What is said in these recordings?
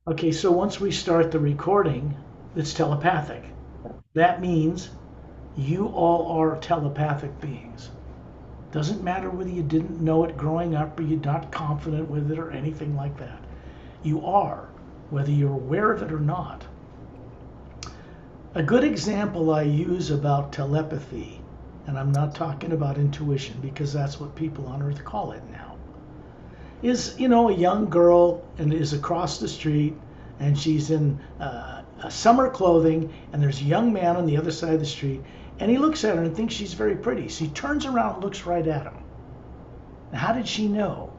Okay, so once we start the recording, it's telepathic. That means you all are telepathic beings. Doesn't matter whether you didn't know it growing up or you're not confident with it or anything like that. You are, whether you're aware of it or not. A good example I use about telepathy, and I'm not talking about intuition because that's what people on Earth call it now, is, a young girl and is across the street and she's in summer clothing and there's a young man on the other side of the street and he looks at her and thinks she's very pretty. So he turns around and looks right at him. Now, how did she know?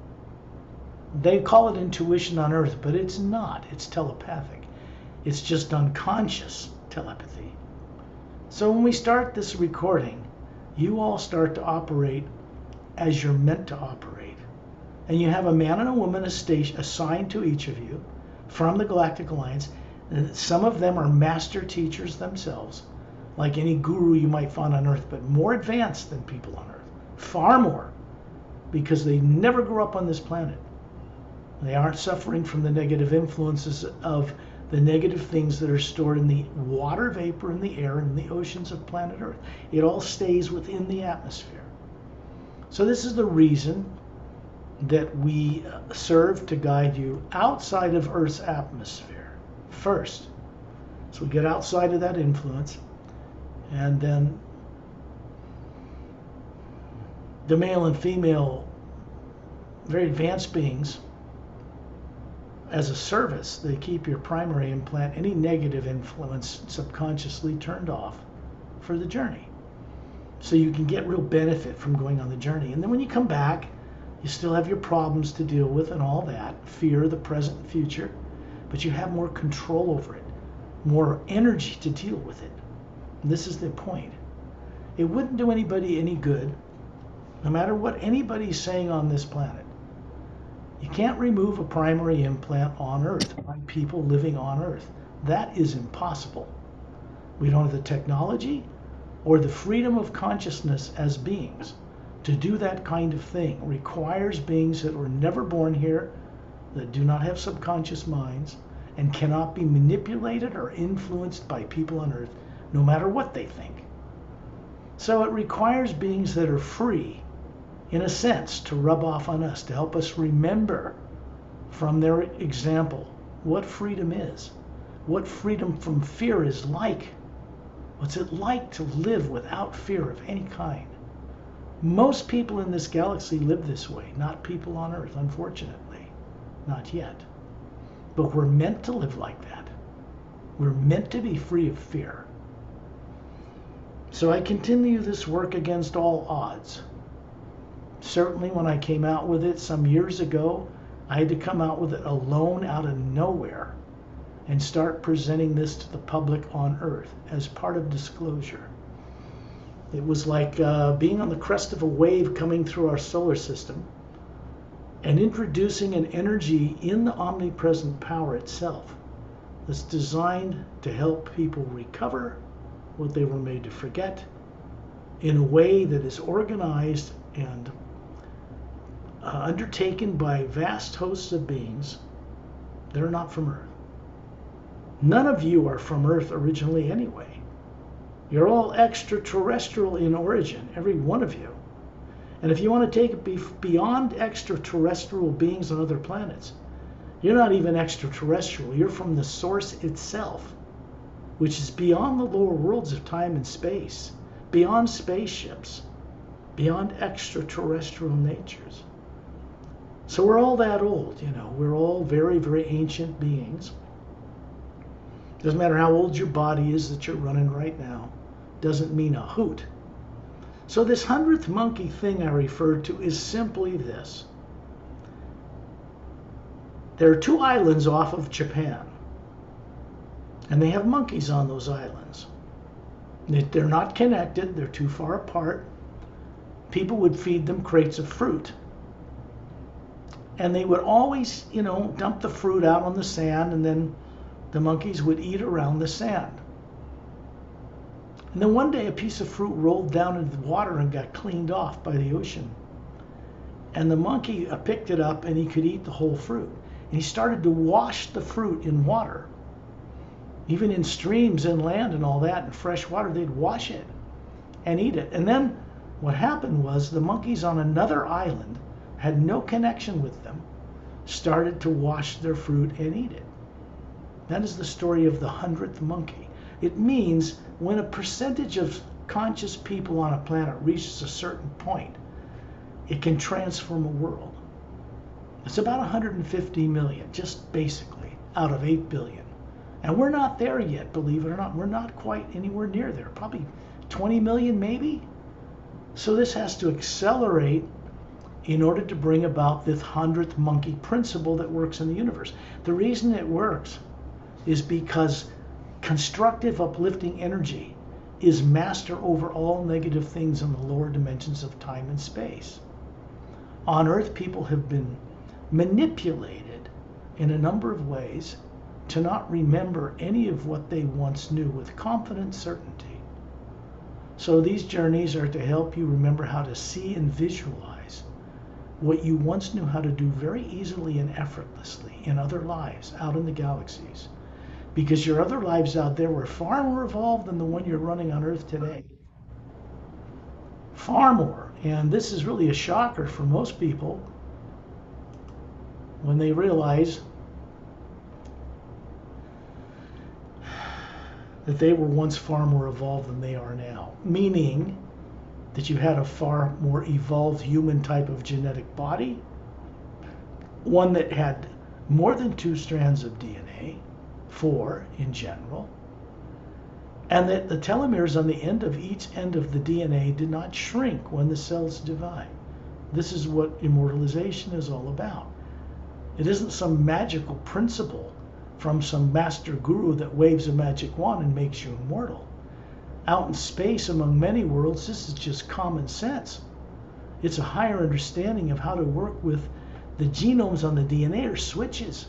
They call it intuition on Earth, but it's not. It's telepathic. It's just unconscious telepathy. So when we start this recording, you all start to operate as you're meant to operate. And you have a man and a woman assigned to each of you from the Galactic Alliance. And some of them are master teachers themselves, like any guru you might find on Earth, but more advanced than people on Earth. Far more, because they never grew up on this planet. They aren't suffering from the negative influences of the negative things that are stored in the water vapor in the air and the oceans of planet Earth. It all stays within the atmosphere. So this is the reason that we serve to guide you outside of Earth's atmosphere first. So we get outside of that influence, and then the male and female, very advanced beings, as a service, they keep your primary implant, any negative influence, subconsciously turned off for the journey. So you can get real benefit from going on the journey. And then when you come back, you still have your problems to deal with and all that, fear, the present and future, but you have more control over it, more energy to deal with it. And this is the point. It wouldn't do anybody any good, no matter what anybody's saying on this planet. You can't remove a primary implant on Earth by people living on Earth. That is impossible. We don't have the technology or the freedom of consciousness as beings to do that kind of thing. It requires beings that were never born here, that do not have subconscious minds, and cannot be manipulated or influenced by people on Earth, no matter what they think. So it requires beings that are free, in a sense, to rub off on us, to help us remember from their example what freedom is, what freedom from fear is like. What's it like to live without fear of any kind? Most people in this galaxy live this way, not people on Earth, unfortunately. Not yet. But we're meant to live like that. We're meant to be free of fear. So I continue this work against all odds. Certainly when I came out with it some years ago, I had to come out with it alone out of nowhere and start presenting this to the public on Earth as part of disclosure. It was like being on the crest of a wave coming through our solar system and introducing an energy in the omnipresent power itself that's designed to help people recover what they were made to forget in a way that is organized and undertaken by vast hosts of beings that are not from Earth. None of you are from Earth originally anyway. You're all extraterrestrial in origin, every one of you. And if you want to take it beyond extraterrestrial beings on other planets, you're not even extraterrestrial. You're from the source itself, which is beyond the lower worlds of time and space, beyond spaceships, beyond extraterrestrial natures. So we're all that old, We're all very, very ancient beings. Doesn't matter how old your body is that you're running right now. Doesn't mean a hoot. So this 100th monkey thing I referred to is simply this. There are 2 islands off of Japan, and they have monkeys on those islands. They're not connected. They're too far apart. People would feed them crates of fruit. And they would always, dump the fruit out on the sand, and then the monkeys would eat around the sand. And then one day a piece of fruit rolled down into the water and got cleaned off by the ocean. And the monkey picked it up and he could eat the whole fruit. and he started to wash the fruit in water. Even in streams inland and all that, in fresh water, they'd wash it and eat it. And then what happened was the monkeys on another island had no connection with them, started to wash their fruit and eat it. That is the story of the 100th monkey. It means when a percentage of conscious people on a planet reaches a certain point, it can transform a world. It's about 150 million, just basically, out of 8 billion. And we're not there yet, believe it or not. We're not quite anywhere near there. Probably 20 million maybe. So this has to accelerate in order to bring about this 100th monkey principle that works in the universe. The reason it works is because constructive, uplifting energy is master over all negative things in the lower dimensions of time and space. On Earth, people have been manipulated in a number of ways to not remember any of what they once knew with confident certainty. So these journeys are to help you remember how to see and visualize what you once knew how to do very easily and effortlessly in other lives out in the galaxies. Because your other lives out there were far more evolved than the one you're running on Earth today. Far more. And this is really a shocker for most people when they realize that they were once far more evolved than they are now. Meaning that you had a far more evolved human type of genetic body, one that had more than 2 strands of DNA, 4 in general, and that the telomeres on the end of each end of the DNA did not shrink when the cells divide. This is what immortalization is all about. It isn't some magical principle from some master guru that waves a magic wand and makes you immortal. Out in space among many worlds, this is just common sense. It's a higher understanding of how to work with the genomes on the DNA or switches.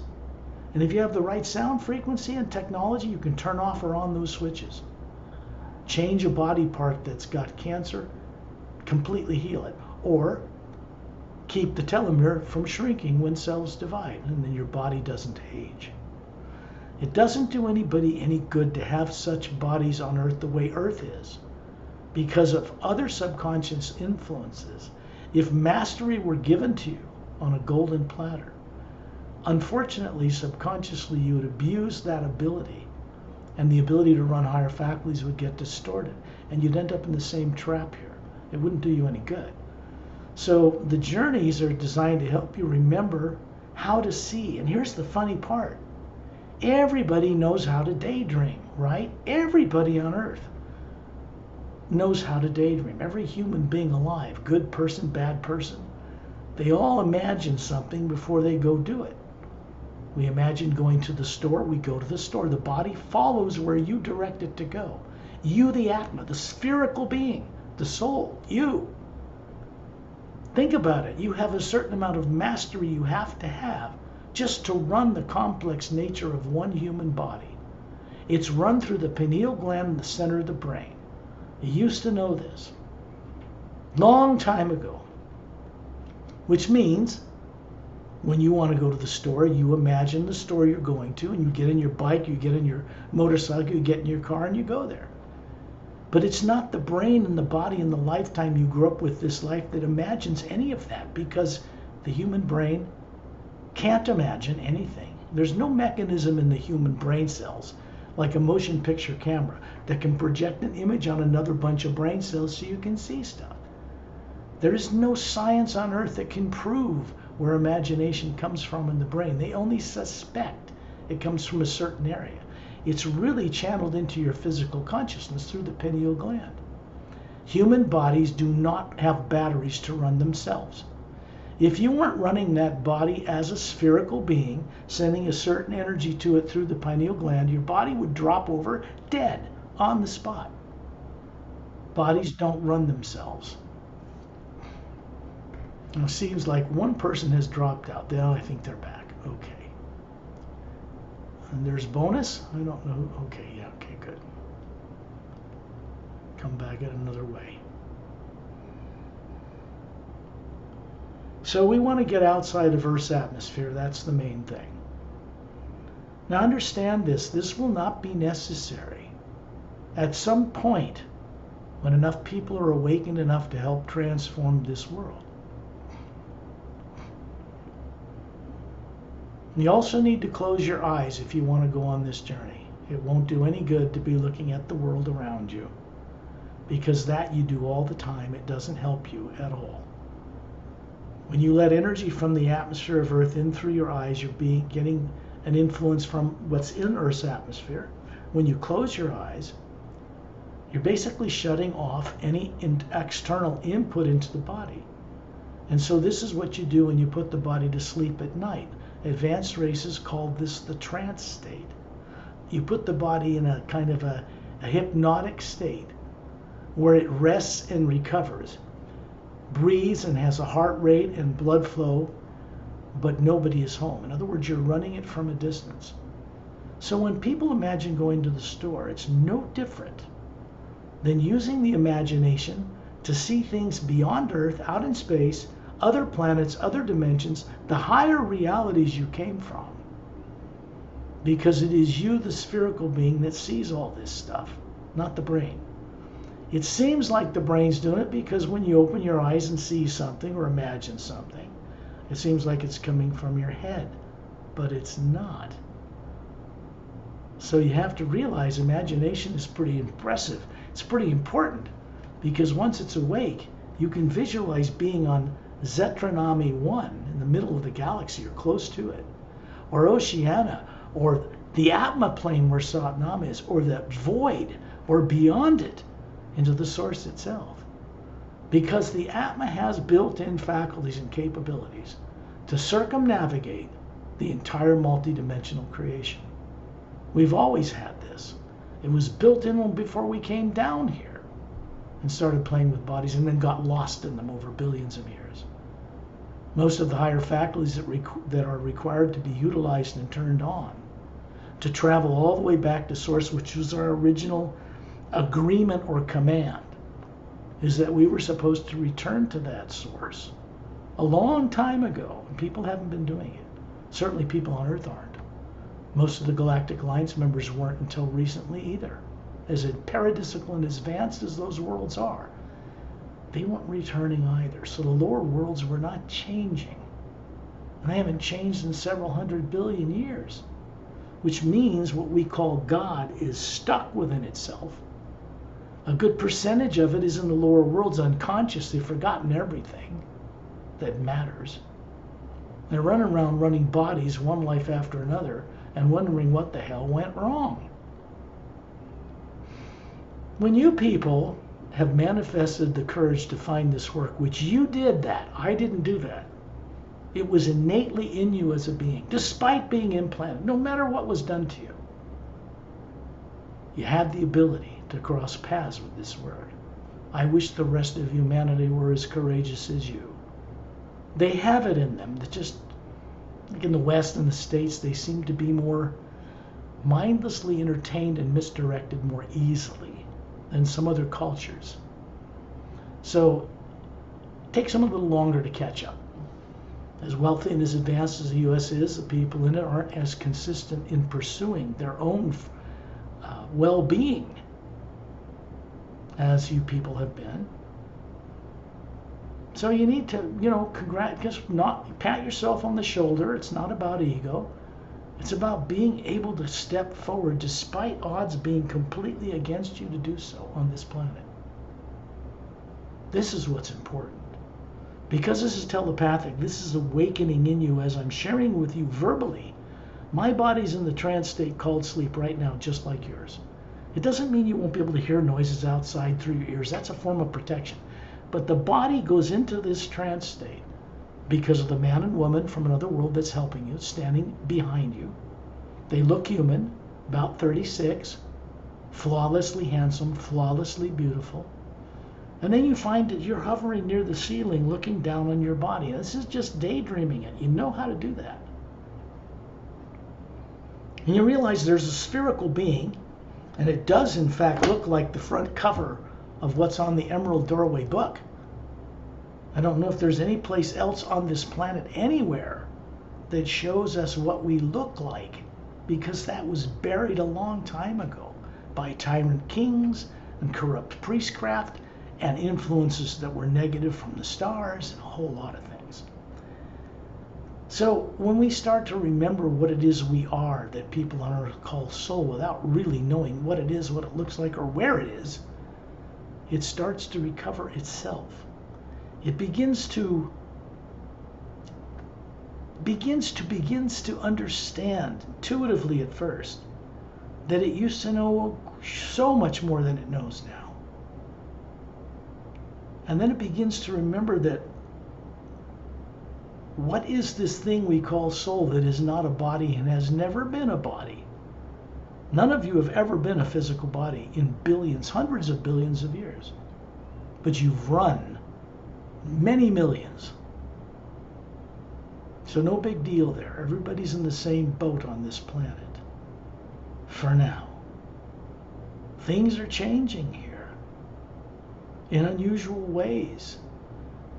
And if you have the right sound frequency and technology, you can turn off or on those switches. Change a body part that's got cancer, completely heal it. Or keep the telomere from shrinking when cells divide, and then your body doesn't age. It doesn't do anybody any good to have such bodies on Earth the way Earth is because of other subconscious influences. If mastery were given to you on a golden platter, unfortunately, subconsciously, you would abuse that ability, and the ability to run higher faculties would get distorted, and you'd end up in the same trap here. It wouldn't do you any good. So the journeys are designed to help you remember how to see. And here's the funny part. Everybody knows how to daydream, right? Everybody on Earth knows how to daydream. Every human being alive, good person, bad person, they all imagine something before they go do it. We imagine going to the store, we go to the store. The body follows where you direct it to go. You, the Atma, the spherical being, the soul, you. Think about it. You have a certain amount of mastery you have to have just to run the complex nature of one human body. It's run through the pineal gland in the center of the brain. You used to know this. Long time ago. Which means when you want to go to the store, you imagine the store you're going to, and you get in your bike, you get in your motorcycle, you get in your car, and you go there. But it's not the brain and the body and the lifetime you grew up with this life that imagines any of that, because the human brain can't imagine anything. There's no mechanism in the human brain cells, like a motion picture camera, that can project an image on another bunch of brain cells so you can see stuff. There is no science on Earth that can prove where imagination comes from in the brain. They only suspect it comes from a certain area. It's really channeled into your physical consciousness through the pineal gland. Human bodies do not have batteries to run themselves. If you weren't running that body as a spherical being, sending a certain energy to it through the pineal gland, your body would drop over dead on the spot. Bodies don't run themselves. Now, it seems like one person has dropped out. Now I think they're back. Okay. And there's bonus? I don't know. Okay, yeah, okay, good. Come back in another way. So we want to get outside of Earth's atmosphere. That's the main thing. Now understand this. This will not be necessary. At some point, when enough people are awakened enough to help transform this world. You also need to close your eyes if you want to go on this journey. It won't do any good to be looking at the world around you, because that you do all the time. It doesn't help you at all. When you let energy from the atmosphere of Earth in through your eyes, you're getting an influence from what's in Earth's atmosphere. When you close your eyes, you're basically shutting off any external input into the body. And so this is what you do when you put the body to sleep at night. Advanced races call this the trance state. You put the body in a kind of a hypnotic state where it rests and recovers, breathes and has a heart rate and blood flow, but nobody is home. In other words, you're running it from a distance. So when people imagine going to the store, it's no different than using the imagination to see things beyond Earth, out in space, other planets, other dimensions, the higher realities you came from. Because it is you, the spherical being, that sees all this stuff, not the brain. It seems like the brain's doing it because when you open your eyes and see something or imagine something, it seems like it's coming from your head, but it's not. So you have to realize imagination is pretty impressive. It's pretty important because once it's awake, you can visualize being on Zetranami 1 in the middle of the galaxy or close to it, or Oceania, or the Atma plane where Satnam is, or the void, or beyond it into the source itself. Because the Atma has built-in faculties and capabilities to circumnavigate the entire multidimensional creation. We've always had this. It was built in before we came down here and started playing with bodies and then got lost in them over billions of years. Most of the higher faculties that are required to be utilized and turned on to travel all the way back to source, which was our original agreement or command, is that we were supposed to return to that source a long time ago, and people haven't been doing it. Certainly people on Earth aren't. Most of the Galactic Alliance members weren't until recently either. As paradisical and advanced as those worlds are, they weren't returning either. So the lower worlds were not changing. And they haven't changed in several 100 billion years, which means what we call God is stuck within itself. A good percentage of it is in the lower worlds unconscious. They've forgotten everything that matters. They're running around running bodies, one life after another, and wondering what the hell went wrong. When you people have manifested the courage to find this work, which you did that, I didn't do that. It was innately in you as a being, despite being implanted, no matter what was done to you. You had the ability to cross paths with this word. I wish the rest of humanity were as courageous as you. They have it in them. That just like in the West and the States, they seem to be more mindlessly entertained and misdirected more easily than some other cultures. So it takes them a little longer to catch up. As wealthy and as advanced as the U.S. is, the people in it aren't as consistent in pursuing their own well-being as you people have been. So you need to, just not pat yourself on the shoulder. It's not about ego. It's about being able to step forward despite odds being completely against you to do so on this planet. This is what's important. Because this is telepathic, this is awakening in you as I'm sharing with you verbally. My body's in the trance state called sleep right now, just like yours. It doesn't mean you won't be able to hear noises outside through your ears. That's a form of protection. But the body goes into this trance state because of the man and woman from another world that's helping you, standing behind you. They look human, about 36, flawlessly handsome, flawlessly beautiful. And then you find that you're hovering near the ceiling looking down on your body. This is just daydreaming it. You know how to do that. And you realize there's a spherical being, and it does in fact look like the front cover of what's on the Emerald Doorway book. I don't know if there's any place else on this planet anywhere that shows us what we look like, because that was buried a long time ago by tyrant kings and corrupt priestcraft and influences that were negative from the stars and a whole lot of things. So when we start to remember what it is we are, that people on earth call soul, without really knowing what it is, what it looks like, or where it is, it starts to recover itself. It begins to understand intuitively at first that it used to know so much more than it knows now. And then it begins to remember that what is this thing we call soul that is not a body and has never been a body? None of you have ever been a physical body in billions, hundreds of billions of years. But you've run many millions. So no big deal there. Everybody's in the same boat on this planet. For now. Things are changing here in unusual ways.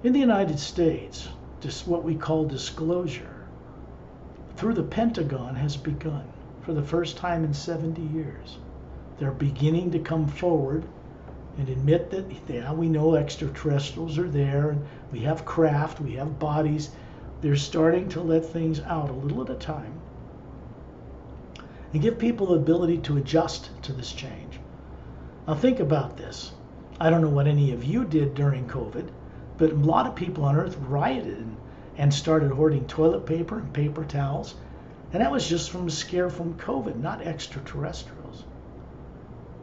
In the United States, just what we call disclosure through the Pentagon has begun for the first time in 70 years. They're beginning to come forward and admit that, yeah, we know extraterrestrials are there, and we have craft, we have bodies. They're starting to let things out a little at a time and give people the ability to adjust to this change. Now think about this. I don't know what any of you did during COVID, but a lot of people on Earth rioted and started hoarding toilet paper and paper towels. And that was just from a scare from COVID, not extraterrestrials.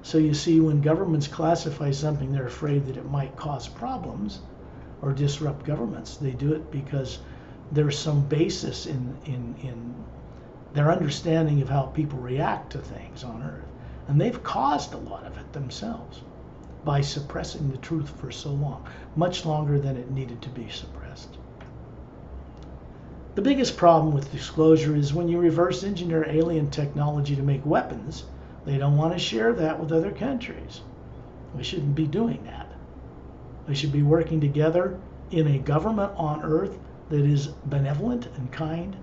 So you see, when governments classify something, they're afraid that it might cause problems or disrupt governments. They do it because there's some basis in their understanding of how people react to things on Earth. And they've caused a lot of it themselves by suppressing the truth for so long, much longer than it needed to be suppressed. The biggest problem with disclosure is when you reverse engineer alien technology to make weapons, they don't want to share that with other countries. We shouldn't be doing that. We should be working together in a government on Earth that is benevolent and kind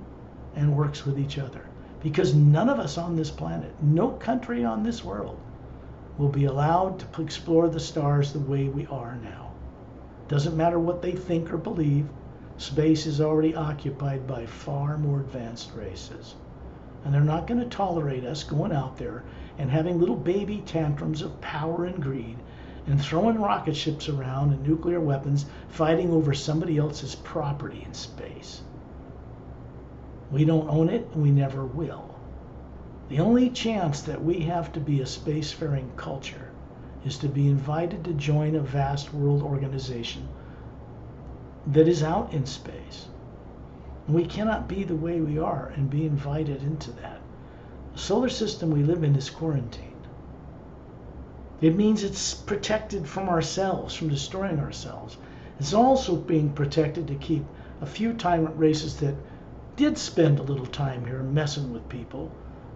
and works with each other. Because none of us on this planet, no country on this world, will be allowed to explore the stars the way we are now. Doesn't matter what they think or believe, space is already occupied by far more advanced races. And they're not going to tolerate us going out there and having little baby tantrums of power and greed and throwing rocket ships around and nuclear weapons, fighting over somebody else's property in space. We don't own it, and we never will. The only chance that we have to be a spacefaring culture is to be invited to join a vast world organization that is out in space. We cannot be the way we are and be invited into that. The solar system we live in is quarantined. It means it's protected from ourselves, from destroying ourselves. It's also being protected to keep a few tyrant races that did spend a little time here messing with people,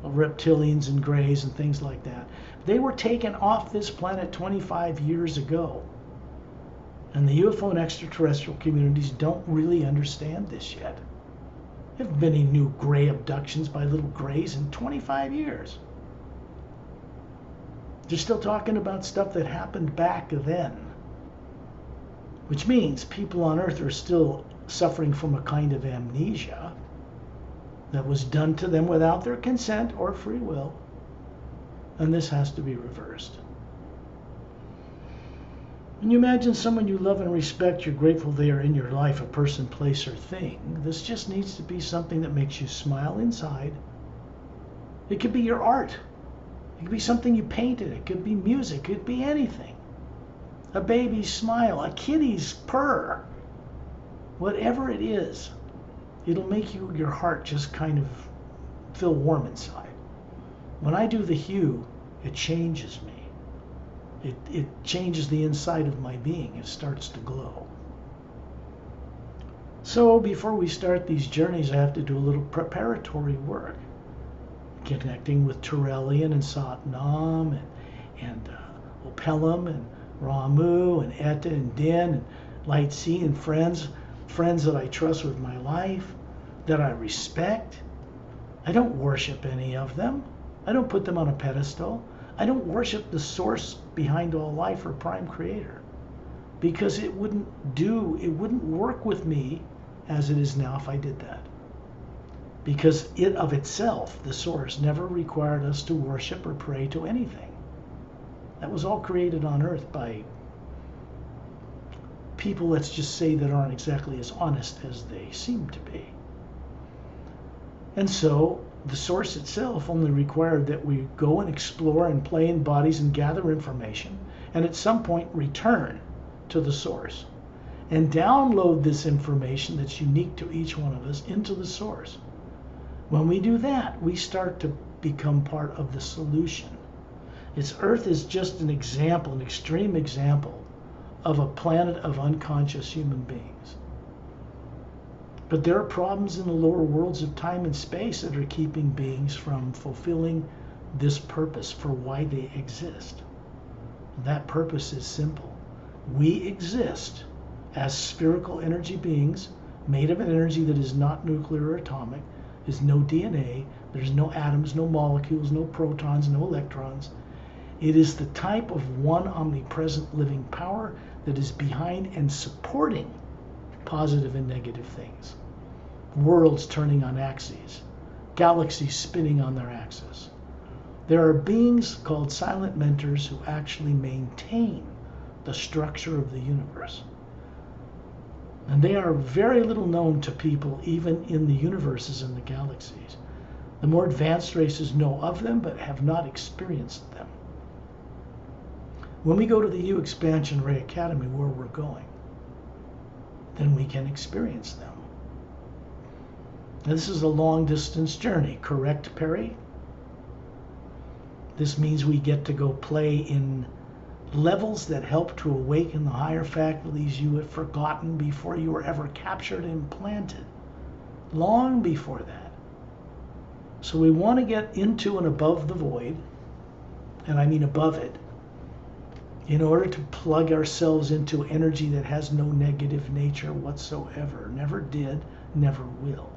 reptilians and greys and things like that. They were taken off this planet 25 years ago. And the UFO and extraterrestrial communities don't really understand this yet. There haven't been any new gray abductions by little grays in 25 years. They're still talking about stuff that happened back then. Which means people on Earth are still suffering from a kind of amnesia that was done to them without their consent or free will. And this has to be reversed. When you imagine someone you love and respect, you're grateful they are in your life, a person, place, or thing. This just needs to be something that makes you smile inside. It could be your art. It could be something you painted. It could be music. It could be anything. A baby's smile, a kitty's purr. Whatever it is, it'll make your heart just kind of feel warm inside. When I do the hue, it changes me. It changes the inside of my being. It starts to glow. So before we start these journeys, I have to do a little preparatory work. Connecting with Turelian and Satnam and Opelum and Ramu and Etta and Din and light seeing friends that I trust with my life, that I respect. I don't worship any of them. I don't put them on a pedestal. I don't worship the source behind all life or prime creator, because it wouldn't work with me as it is now if I did that. Because it of itself, the source, never required us to worship or pray to anything. That was all created on earth by people, let's just say, that aren't exactly as honest as they seem to be. And so the source itself only required that we go and explore and play in bodies and gather information, and at some point return to the source and download this information that's unique to each one of us into the source. When we do that, we start to become part of the solution. Earth is just an example, an extreme example of a planet of unconscious human beings. But there are problems in the lower worlds of time and space that are keeping beings from fulfilling this purpose for why they exist. That purpose is simple. We exist as spherical energy beings made of an energy that is not nuclear or atomic. There's no DNA, there's no atoms, no molecules, no protons, no electrons. It is the type of one omnipresent living power that is behind and supporting positive and negative things. Worlds turning on axes, galaxies spinning on their axis. There are beings called silent mentors who actually maintain the structure of the universe. And they are very little known to people even in the universes and the galaxies. The more advanced races know of them but have not experienced them. When we go to the U Expansion Ray Academy, where we're going, then we can experience them. Now, this is a long distance journey, correct, Pari? This means we get to go play in levels that help to awaken the higher faculties you had forgotten before you were ever captured and planted, long before that. So we want to get into and above the void, and I mean above it, in order to plug ourselves into energy that has no negative nature whatsoever, never did, never will.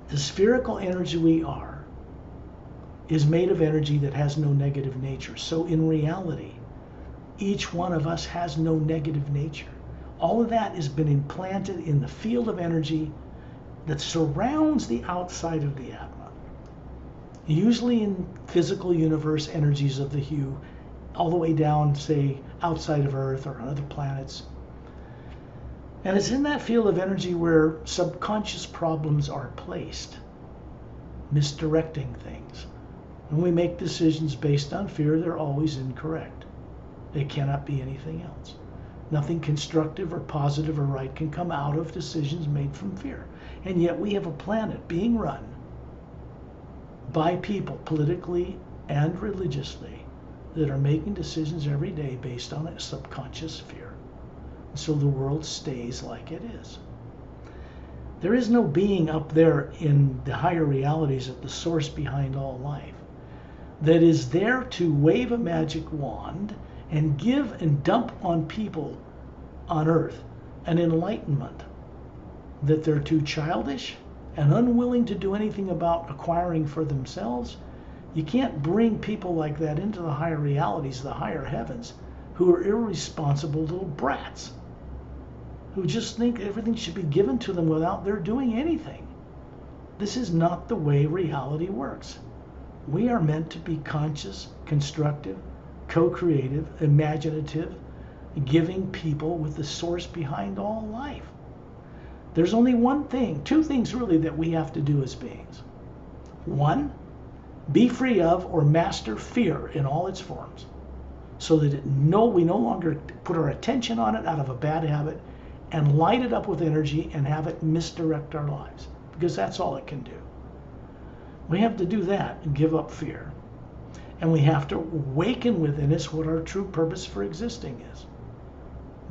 The spherical energy we are is made of energy that has no negative nature. So in reality, each one of us has no negative nature. All of that has been implanted in the field of energy that surrounds the outside of the Atma. Usually in physical universe energies of the hue, all the way down, say, outside of Earth or on other planets. And it's in that field of energy where subconscious problems are placed, misdirecting things. When we make decisions based on fear, they're always incorrect. They cannot be anything else. Nothing constructive or positive or right can come out of decisions made from fear. And yet we have a planet being run by people politically and religiously that are making decisions every day based on a subconscious fear. So the world stays like it is. There is no being up there in the higher realities at the source behind all life that is there to wave a magic wand and give and dump on people on earth an enlightenment that they're too childish and unwilling to do anything about acquiring for themselves. You can't bring people like that into the higher realities, the higher heavens, who are irresponsible little brats, who just think everything should be given to them without their doing anything. This is not the way reality works. We are meant to be conscious, constructive, co-creative, imaginative, giving people with the source behind all life. There's only one thing, two things really, that we have to do as beings. One, be free of or master fear in all its forms, so that we no longer put our attention on it out of a bad habit and light it up with energy and have it misdirect our lives, because that's all it can do. We have to do that and give up fear. And we have to awaken within us what our true purpose for existing is.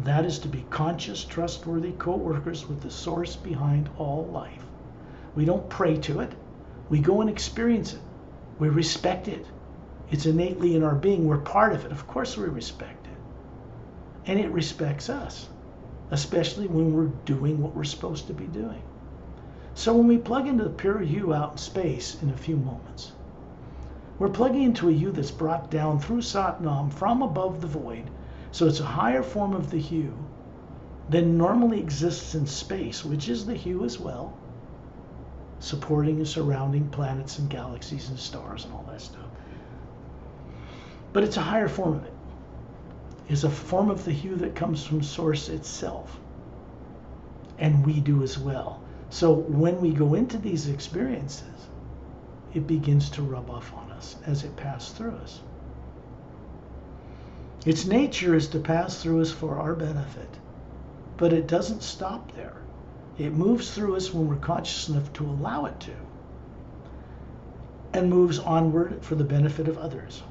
That is to be conscious, trustworthy co-workers with the source behind all life. We don't pray to it. We go and experience it. We respect it. It's innately in our being. We're part of it. Of course we respect it. And it respects us. especially when we're doing what we're supposed to be doing. So when we plug into the pure you out in space in a few moments, we're plugging into a you that's brought down through Satnam from above the void. So it's a higher form of the hue than normally exists in space, which is the hue as well, supporting and surrounding planets and galaxies and stars and all that stuff. But it's a higher form of it. It's a form of the hue that comes from Source itself. And we do as well. So when we go into these experiences, it begins to rub off on us as it passes through us. Its nature is to pass through us for our benefit, but it doesn't stop there. It moves through us when we're conscious enough to allow it to, and moves onward for the benefit of others.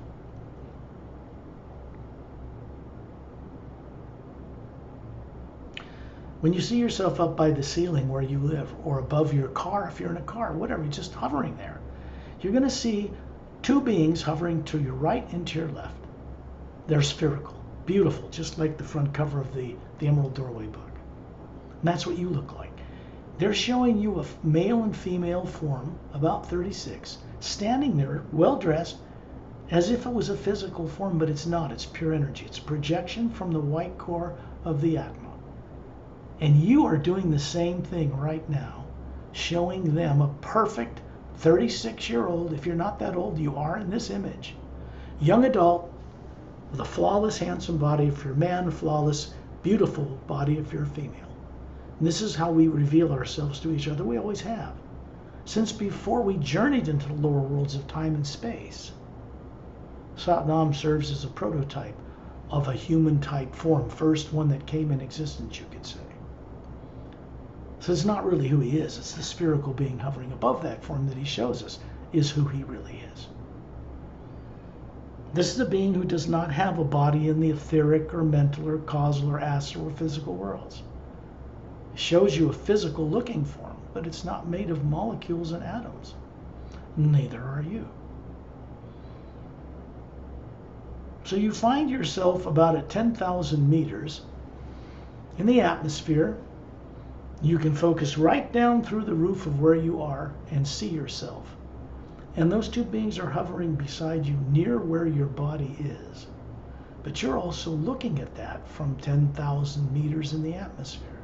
When you see yourself up by the ceiling where you live, or above your car, if you're in a car, whatever, you're just hovering there, you're going to see two beings hovering to your right and to your left. They're spherical, beautiful, just like the front cover of the Emerald Doorway book. And that's what you look like. They're showing you a male and female form, about 36, standing there, well-dressed, as if it was a physical form, but it's not. It's pure energy. It's a projection from the white core of the Atma. And you are doing the same thing right now, showing them a perfect 36-year-old, if you're not that old, you are in this image, young adult with a flawless, handsome body if you're a man, a flawless, beautiful body if you're a female. And this is how we reveal ourselves to each other. We always have. Since before we journeyed into the lower worlds of time and space, Satnam serves as a prototype of a human-type form, first one that came in existence, you could say. So it's not really who he is. It's the spherical being hovering above that form that he shows us is who he really is. This is a being who does not have a body in the etheric or mental or causal or astral or physical worlds. It shows you a physical looking form, but it's not made of molecules and atoms. Neither are you. So you find yourself about at 10,000 meters in the atmosphere. You can focus right down through the roof of where you are and see yourself. And those two beings are hovering beside you near where your body is. But you're also looking at that from 10,000 meters in the atmosphere.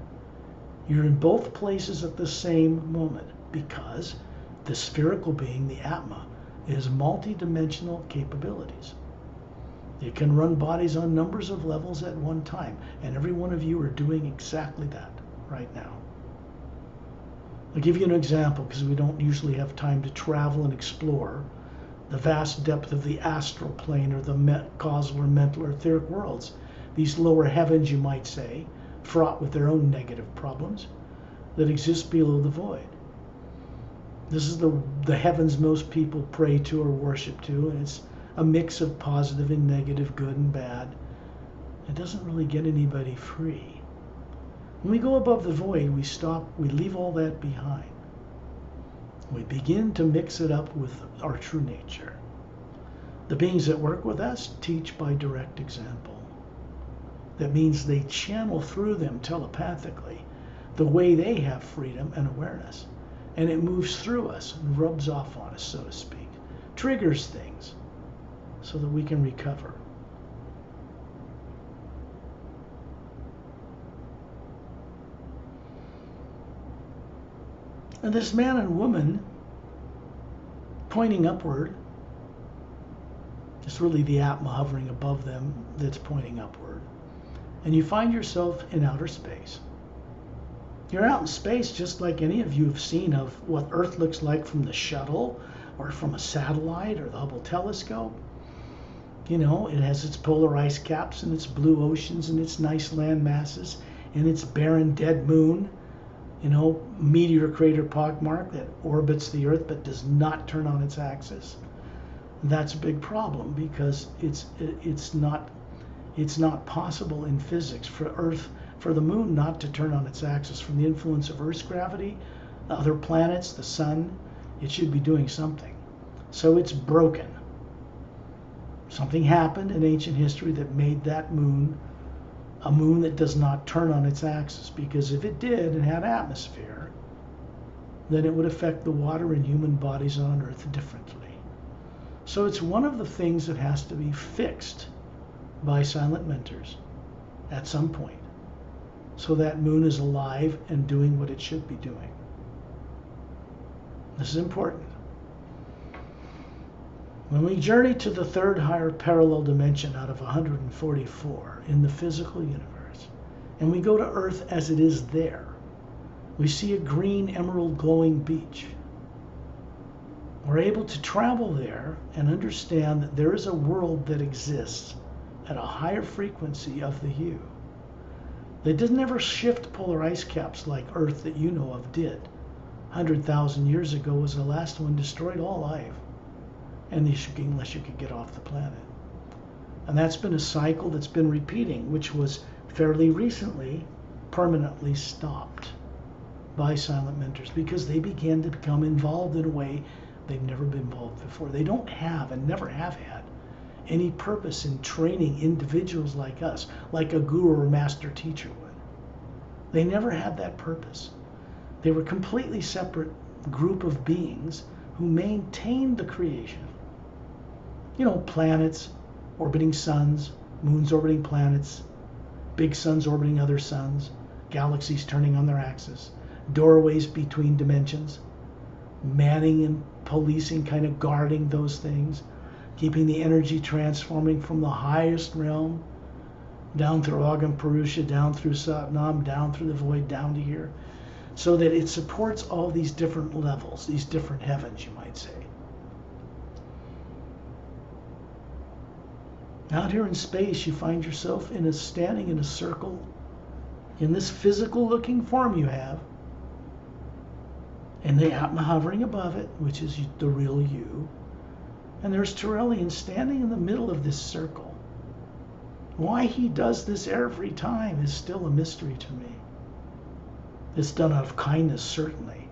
You're in both places at the same moment because the spherical being, the Atma, is multi-dimensional capabilities. It can run bodies on numbers of levels at one time. And every one of you are doing exactly that right now. I'll give you an example because we don't usually have time to travel and explore the vast depth of the astral plane or the causal or mental or etheric worlds. These lower heavens, you might say, fraught with their own negative problems that exist below the void. This is the heavens most people pray to or worship to, and it's a mix of positive and negative, good and bad. It doesn't really get anybody free. When we go above the void, we stop, we leave all that behind. We begin to mix it up with our true nature. The beings that work with us teach by direct example. That means they channel through them telepathically the way they have freedom and awareness. And it moves through us and rubs off on us, so to speak. Triggers things so that we can recover. And this man and woman pointing upward, it's really the Atma hovering above them that's pointing upward. And you find yourself in outer space. You're out in space just like any of you have seen of what Earth looks like from the shuttle or from a satellite or the Hubble telescope. You know, it has its polar ice caps and its blue oceans and its nice land masses and its barren dead moon. You know, meteor crater pockmark that orbits the Earth but does not turn on its axis. That's a big problem because it's not possible in physics for the moon not to turn on its axis from the influence of Earth's gravity, other planets, the sun. It should be doing something. So it's broken. Something happened in ancient history that made that moon a moon that does not turn on its axis, because if it did and had atmosphere, then it would affect the water in human bodies on Earth differently. So it's one of the things that has to be fixed by silent mentors at some point, so that moon is alive and doing what it should be doing. This is important. When we journey to the third higher parallel dimension out of 144 in the physical universe, and we go to Earth as it is there, we see a green emerald glowing beach. We're able to travel there and understand that there is a world that exists at a higher frequency of the hue. That doesn't ever shift polar ice caps like Earth that you know of did. 100,000 years ago was the last one, destroyed all life, and unless you could get off the planet. And that's been a cycle that's been repeating, which was fairly recently permanently stopped by silent mentors because they began to become involved in a way they've never been involved before. They don't have and never have had any purpose in training individuals like us, like a guru or master teacher would. They never had that purpose. They were a completely separate group of beings who maintained the creation. You know, planets orbiting suns, moons orbiting planets, big suns orbiting other suns, galaxies turning on their axis, doorways between dimensions, manning and policing, kind of guarding those things, keeping the energy transforming from the highest realm down through Agam Purusha, down through Satnam, down through the void, down to here, so that it supports all these different levels, these different heavens, you might say. Out here in space, you find yourself standing in a circle in this physical looking form you have, and the Atma hovering above it, which is the real you. And there's Turelian standing in the middle of this circle. Why he does this every time is still a mystery to me. It's done out of kindness, certainly.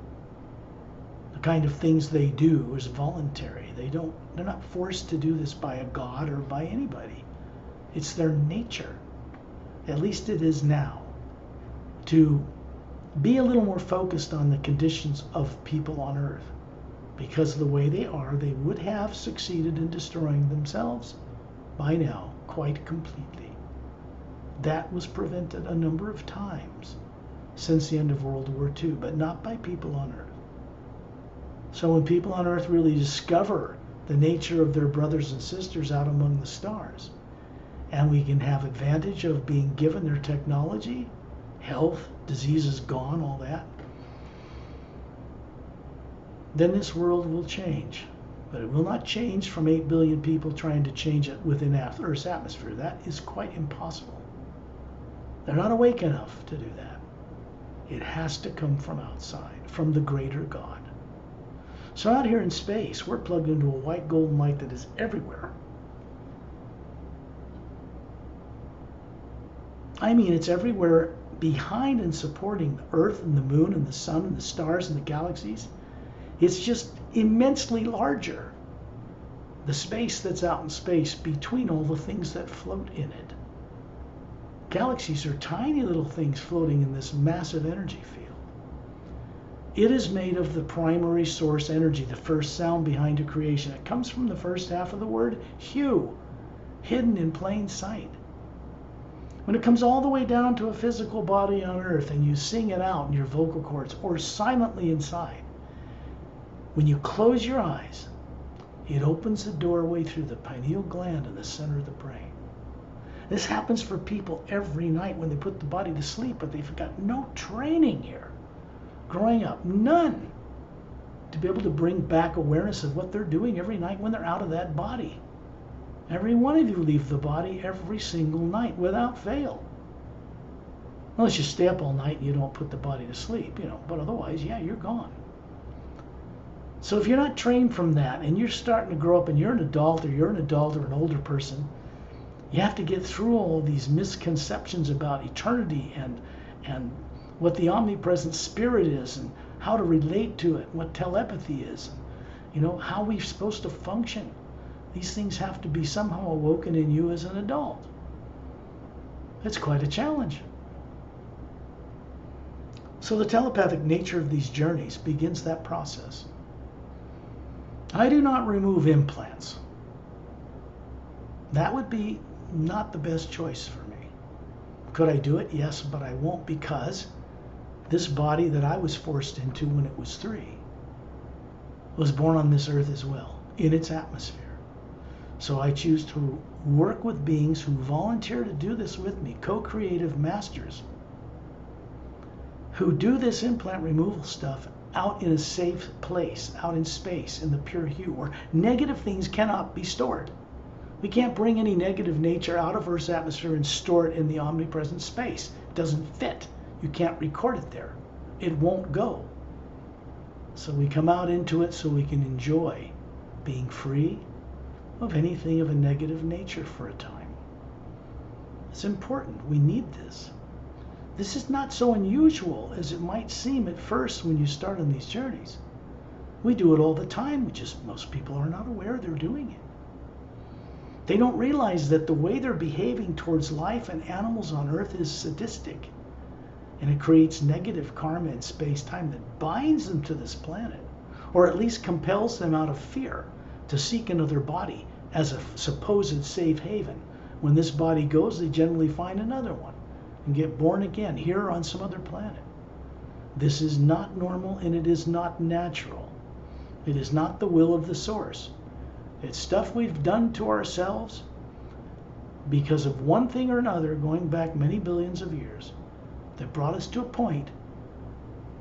The kind of things they do is voluntary. They're not forced to do this by a god or by anybody. It's their nature. At least it is now. To be a little more focused on the conditions of people on Earth. Because of the way they are, they would have succeeded in destroying themselves by now quite completely. That was prevented a number of times since the end of World War II, but not by people on Earth. So when people on Earth really discover the nature of their brothers and sisters out among the stars, and we can have advantage of being given their technology, health, diseases gone, all that, then this world will change. But it will not change from 8 billion people trying to change it within Earth's atmosphere. That is quite impossible. They're not awake enough to do that. It has to come from outside, from the greater God. So out here in space, we're plugged into a white golden light that is everywhere. I mean, it's everywhere behind and supporting the Earth and the moon and the sun and the stars and the galaxies. It's just immensely larger. The space that's out in space between all the things that float in it. Galaxies are tiny little things floating in this massive energy field. It is made of the primary source energy, the first sound behind a creation. It comes from the first half of the word hue, hidden in plain sight. When it comes all the way down to a physical body on Earth and you sing it out in your vocal cords or silently inside, when you close your eyes, it opens the doorway through the pineal gland in the center of the brain. This happens for people every night when they put the body to sleep, but they've got no training here. Growing up, none, to be able to bring back awareness of what they're doing every night when they're out of that body. Every one of you leave the body every single night without fail. Unless you stay up all night and you don't put the body to sleep, but otherwise, yeah, you're gone. So if you're not trained from that and you're starting to grow up and you're an adult or an older person, you have to get through all these misconceptions about eternity and what the omnipresent spirit is and how to relate to it, what telepathy is, how we're supposed to function. These things have to be somehow awoken in you as an adult. It's quite a challenge. So the telepathic nature of these journeys begins that process. I do not remove implants. That would be not the best choice for me. Could I do it? Yes, but I won't, because this body that I was forced into when it was 3 was born on this earth as well, in its atmosphere. So I choose to work with beings who volunteer to do this with me, co-creative masters, who do this implant removal stuff out in a safe place, out in space, in the pure hue, where negative things cannot be stored. We can't bring any negative nature out of Earth's atmosphere and store it in the omnipresent space. It doesn't fit. You can't record it there. It won't go. So we come out into it so we can enjoy being free of anything of a negative nature for a time. It's important. We need this. This is not so unusual as it might seem at first when you start on these journeys. We do it all the time, most people are not aware they're doing it. They don't realize that the way they're behaving towards life and animals on Earth is sadistic, and it creates negative karma in space-time that binds them to this planet, or at least compels them out of fear to seek another body as a supposed safe haven. When this body goes, they generally find another one and get born again here on some other planet. This is not normal, and it is not natural. It is not the will of the source. It's stuff we've done to ourselves because of one thing or another going back many billions of years that brought us to a point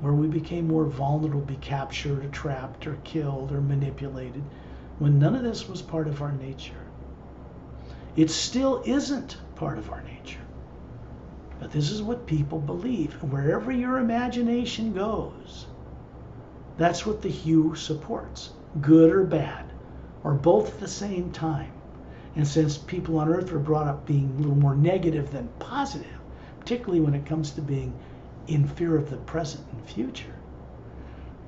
where we became more vulnerable to be captured or trapped or killed or manipulated, when none of this was part of our nature. It still isn't part of our nature. But this is what people believe. Wherever your imagination goes, that's what the hue supports, good or bad, or both at the same time. And since people on Earth are brought up being a little more negative than positive, particularly when it comes to being in fear of the present and future,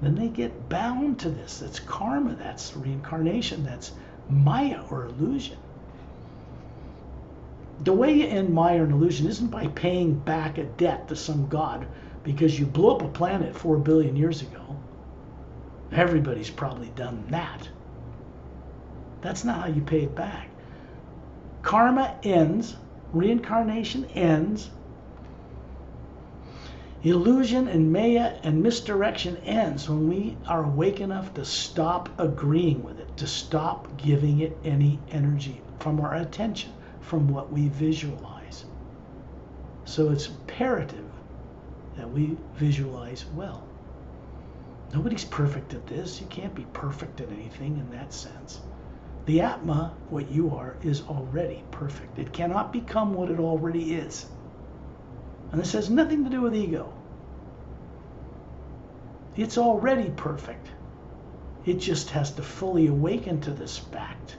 then they get bound to this. That's karma, that's reincarnation, that's Maya or illusion. The way you end Maya or an illusion isn't by paying back a debt to some god because you blew up a planet 4 billion years ago. Everybody's probably done that. That's not how you pay it back. Karma ends, reincarnation ends, illusion and Maya and misdirection ends when we are awake enough to stop agreeing with it, to stop giving it any energy from our attention, from what we visualize. So it's imperative that we visualize well. Nobody's perfect at this. You can't be perfect at anything in that sense. The Atma, what you are, is already perfect. It cannot become what it already is. And this has nothing to do with ego. It's already perfect. It just has to fully awaken to this fact.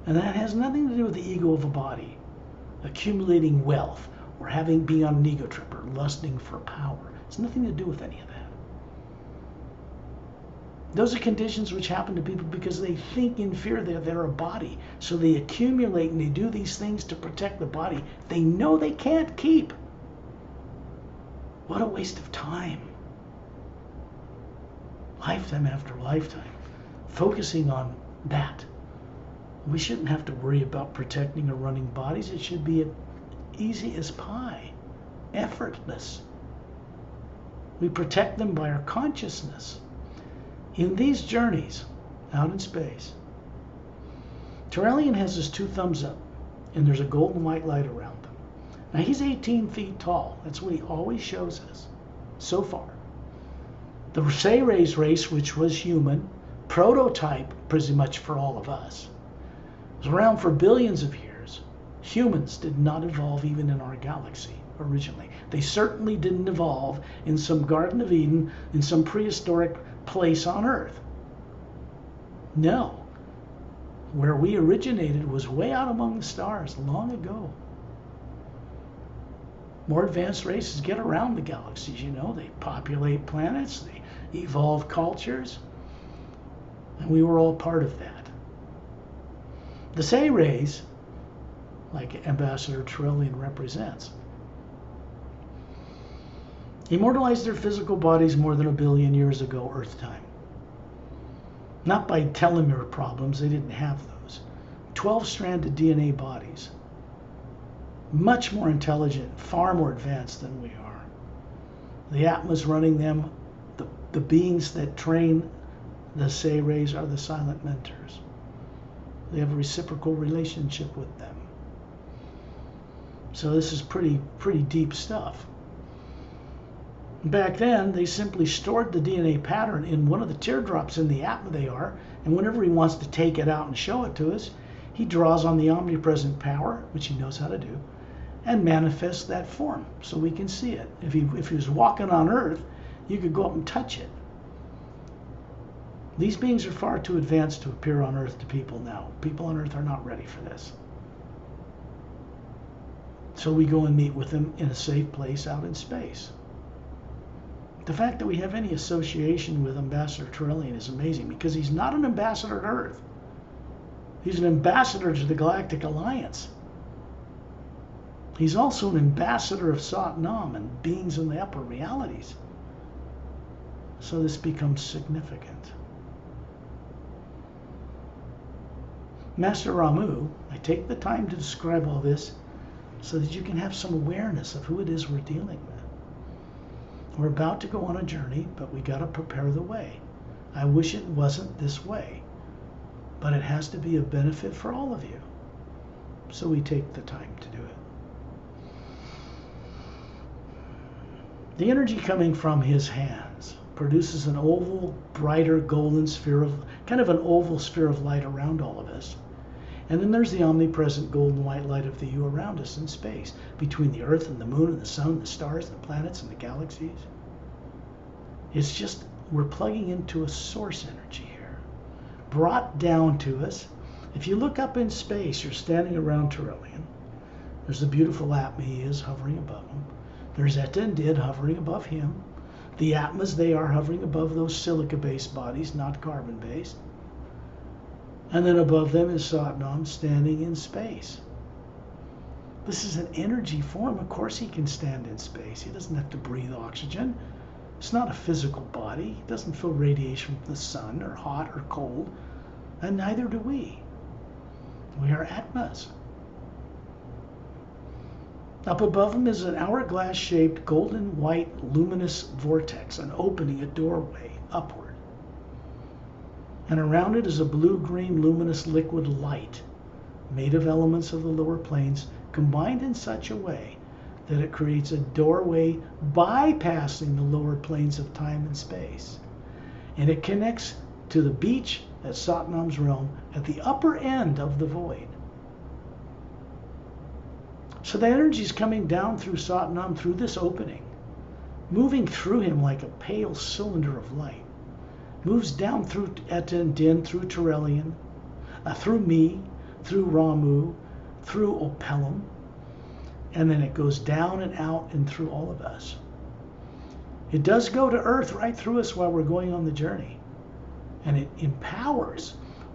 And that has nothing to do with the ego of a body, accumulating wealth, or being on an ego trip, or lusting for power. It's nothing to do with any of that. Those are conditions which happen to people because they think in fear that they're a body. So they accumulate and they do these things to protect the body they know they can't keep. What a waste of time. Lifetime after lifetime, focusing on that. We shouldn't have to worry about protecting or running bodies. It should be easy as pie, effortless. We protect them by our consciousness. In these journeys out in space, Terrellian has his 2 thumbs up, and there's a golden white light around them. Now he's 18 feet tall. That's what he always shows us so far. The Say-Rays race, which was human, prototype pretty much for all of us, was around for billions of years. Humans did not evolve even in our galaxy originally. They certainly didn't evolve in some Garden of Eden, in some prehistoric place on Earth. No. Where we originated was way out among the stars long ago. More advanced races get around the galaxies, you know. They populate planets, they evolve cultures, and we were all part of that. The Say-Rays like Ambassador Trillian represents. Immortalized their physical bodies more than 1 billion years ago, Earth time. Not by telomere problems, they didn't have those. 12-stranded DNA bodies. Much more intelligent, far more advanced than we are. The Atmas running them, the beings that train the Seres are the silent mentors. They have a reciprocal relationship with them. So this is pretty deep stuff. Back then, they simply stored the DNA pattern in one of the teardrops in the Atma they are, and whenever he wants to take it out and show it to us, he draws on the omnipresent power, which he knows how to do, and manifests that form so we can see it. If he was walking on Earth, you could go up and touch it. These beings are far too advanced to appear on Earth to people now. People on Earth are not ready for this. So we go and meet with them in a safe place out in space. The fact that we have any association with Ambassador Trillian is amazing because he's not an ambassador to Earth. He's an ambassador to the Galactic Alliance. He's also an ambassador of Satnam and beings in the upper realities. So this becomes significant. Master Ramu, I take the time to describe all this so that you can have some awareness of who it is we're dealing with. We're about to go on a journey, but we got to prepare the way. I wish it wasn't this way, but it has to be a benefit for all of you. So we take the time to do it. The energy coming from his hands produces an oval, brighter golden sphere of, kind of an oval sphere of light around all of us. And then there's the omnipresent golden white light of the you around us in space, between the Earth and the moon and the sun, the stars, the planets, and the galaxies. It's just, we're plugging into a source energy here, brought down to us. If you look up in space, you're standing around Trillian. There's the beautiful Atma he is hovering above him. There's Eta and Did hovering above him. The Atmas, they are hovering above those silica-based bodies, not carbon-based. And then above them is Satnam standing in space. This is an energy form. Of course he can stand in space. He doesn't have to breathe oxygen. It's not a physical body. He doesn't feel radiation from the sun or hot or cold. And neither do we. We are Atmas. Up above him is an hourglass-shaped golden white luminous vortex, an opening, a doorway upward. And around it is a blue-green luminous liquid light made of elements of the lower planes combined in such a way that it creates a doorway bypassing the lower planes of time and space. And it connects to the beach at Satnam's realm at the upper end of the void. So the energy is coming down through Satnam through this opening, moving through him like a pale cylinder of light. Moves down through Eta and Din, through Trillian, through me, through Ramu, through Opelum, and then it goes down and out and through all of us. It does go to Earth right through us while we're going on the journey, and it empowers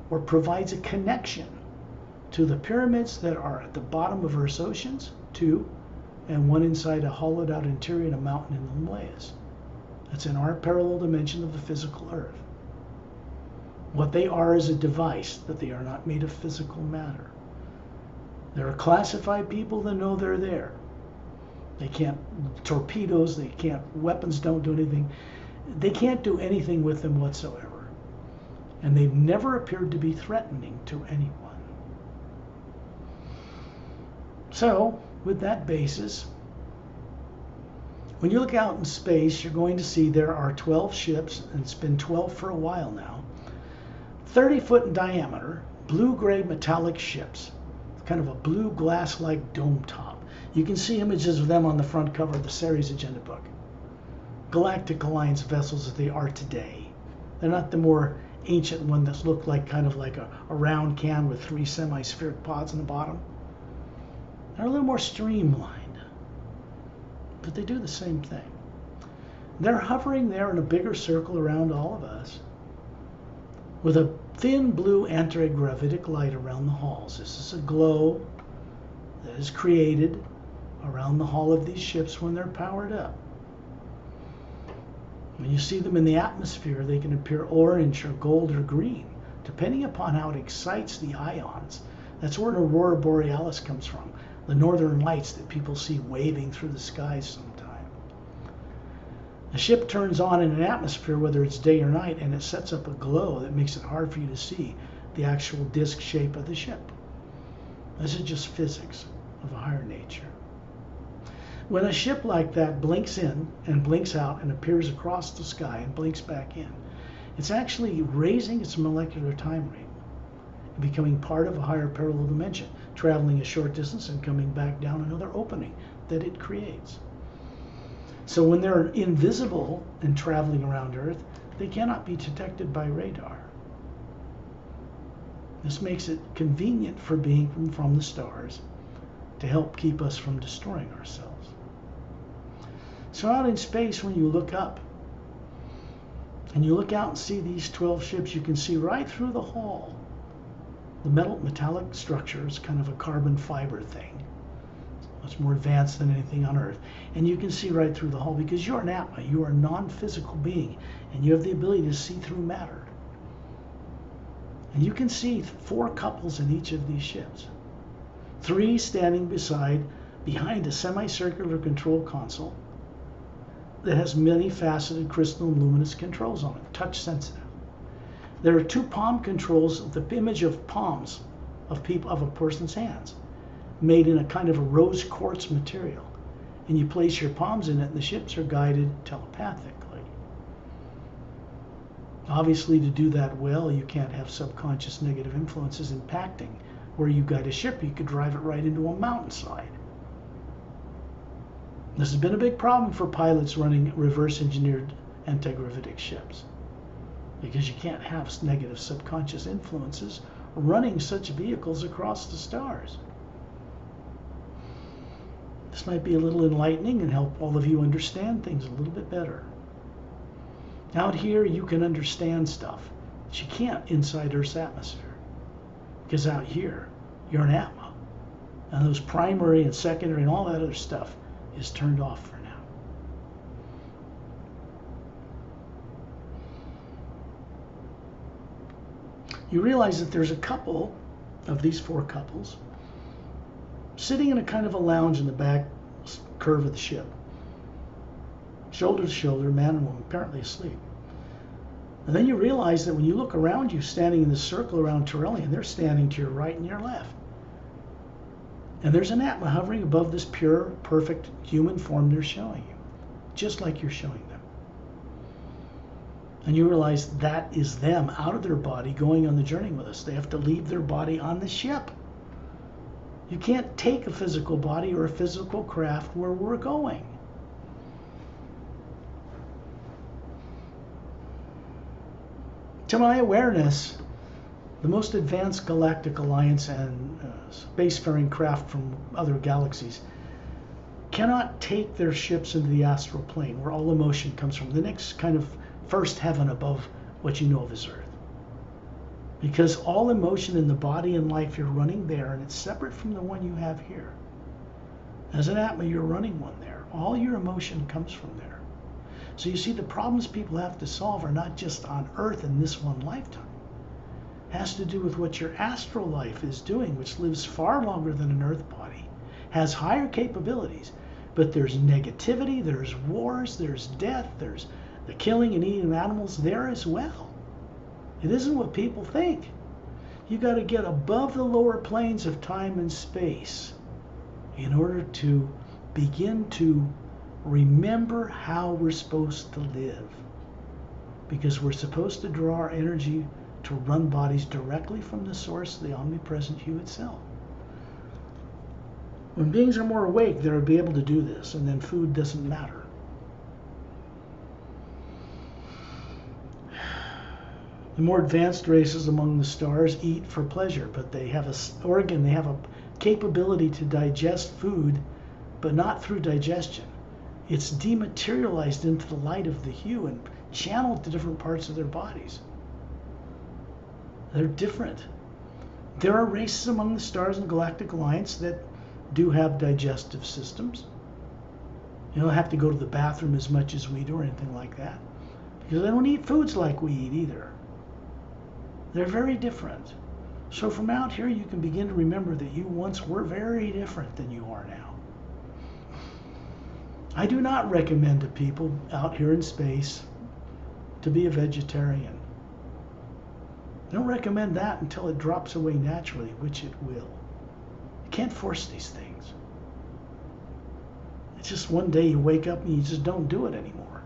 or provides a connection to the pyramids that are at the bottom of Earth's oceans, 2, and 1 inside a hollowed out interior in a mountain in the Himalayas. That's in our parallel dimension of the physical Earth. What they are is a device, that they are not made of physical matter. There are classified people that know they're there. They can't, torpedoes, they can't, weapons don't do anything. They can't do anything with them whatsoever. And they've never appeared to be threatening to anyone. So, with that basis, when you look out in space, you're going to see there are 12 ships, and it's been 12 for a while now, 30 foot in diameter, blue-gray metallic ships, kind of a blue glass-like dome top. You can see images of them on the front cover of the Ceres agenda book. Galactic Alliance vessels as they are today. They're not the more ancient one that's looked like kind of like a round can with 3 semi-spheric pods in the bottom. They're a little more streamlined, but they do the same thing. They're hovering there in a bigger circle around all of us with a thin blue anti-gravitic light around the halls. This is a glow that is created around the hull of these ships when they're powered up. When you see them in the atmosphere, they can appear orange or gold or green, depending upon how it excites the ions. That's where an aurora borealis comes from, the northern lights that people see waving through the skies sometime. The ship turns on in an atmosphere, whether it's day or night, and it sets up a glow that makes it hard for you to see the actual disc shape of the ship. This is just physics of a higher nature. When a ship like that blinks in and blinks out and appears across the sky and blinks back in, it's actually raising its molecular time rate and becoming part of a higher parallel dimension, traveling a short distance and coming back down another opening that it creates. So when they're invisible and traveling around Earth, they cannot be detected by radar. This makes it convenient for being from the stars to help keep us from destroying ourselves. So out in space, when you look up and you look out and see these 12 ships, you can see right through the hull. The metallic structure is kind of a carbon fiber thing. It's more advanced than anything on Earth. And you can see right through the hull because you're an Atma. You are a non-physical being, and you have the ability to see through matter. And you can see 4 couples in each of these ships. 3 standing behind a semicircular control console that has many faceted crystalline luminous controls on it, touch sensitive. There are 2 palm controls, the image of palms of a person's hands, made in a kind of a rose quartz material. And you place your palms in it, and the ships are guided telepathically. Obviously, to do that well, you can't have subconscious negative influences impacting. Where you guide a ship, you could drive it right into a mountainside. This has been a big problem for pilots running reverse-engineered anti-gravitic ships, because you can't have negative subconscious influences running such vehicles across the stars. This might be a little enlightening and help all of you understand things a little bit better. Out here, you can understand stuff that you can't inside Earth's atmosphere, because out here, you're an Atma, and those primary and secondary and all that other stuff is turned off for now. You realize that there's a couple of these 4 couples sitting in a kind of a lounge in the back curve of the ship, shoulder to shoulder, man and woman, apparently asleep. And then you realize that when you look around you, standing in this circle around Turellian, they're standing to your right and your left. And there's an Atma hovering above this pure, perfect human form they're showing you, just like you're showing them. And you realize that is them out of their body going on the journey with us. They have to leave their body on the ship. You can't take a physical body or a physical craft where we're going. To my awareness, the most advanced galactic alliance and spacefaring craft from other galaxies cannot take their ships into the astral plane, where all emotion comes from, the next kind of first heaven above what you know of as Earth. Because all emotion in the body and life, you're running there, and it's separate from the one you have here. As an Atma, you're running one there. All your emotion comes from there. So you see, the problems people have to solve are not just on Earth in this one lifetime. It has to do with what your astral life is doing, which lives far longer than an Earth body, has higher capabilities, but there's negativity, there's wars, there's death, there's the killing and eating of animals there as well. It isn't what people think. You got to get above the lower planes of time and space in order to begin to remember how we're supposed to live. Because we're supposed to draw our energy to run bodies directly from the source, the omnipresent hue itself. When beings are more awake, they'll be able to do this, and then food doesn't matter. The more advanced races among the stars eat for pleasure, but they have an organ, they have a capability to digest food, but not through digestion. It's dematerialized into the light of the hue and channeled to different parts of their bodies. They're different. There are races among the stars in the Galactic Alliance that do have digestive systems. You don't have to go to the bathroom as much as we do or anything like that, because they don't eat foods like we eat either. They're very different. So from out here, you can begin to remember that you once were very different than you are now. I do not recommend to people out here in space to be a vegetarian. I don't recommend that until it drops away naturally, which it will. You can't force these things. It's just one day you wake up and you just don't do it anymore,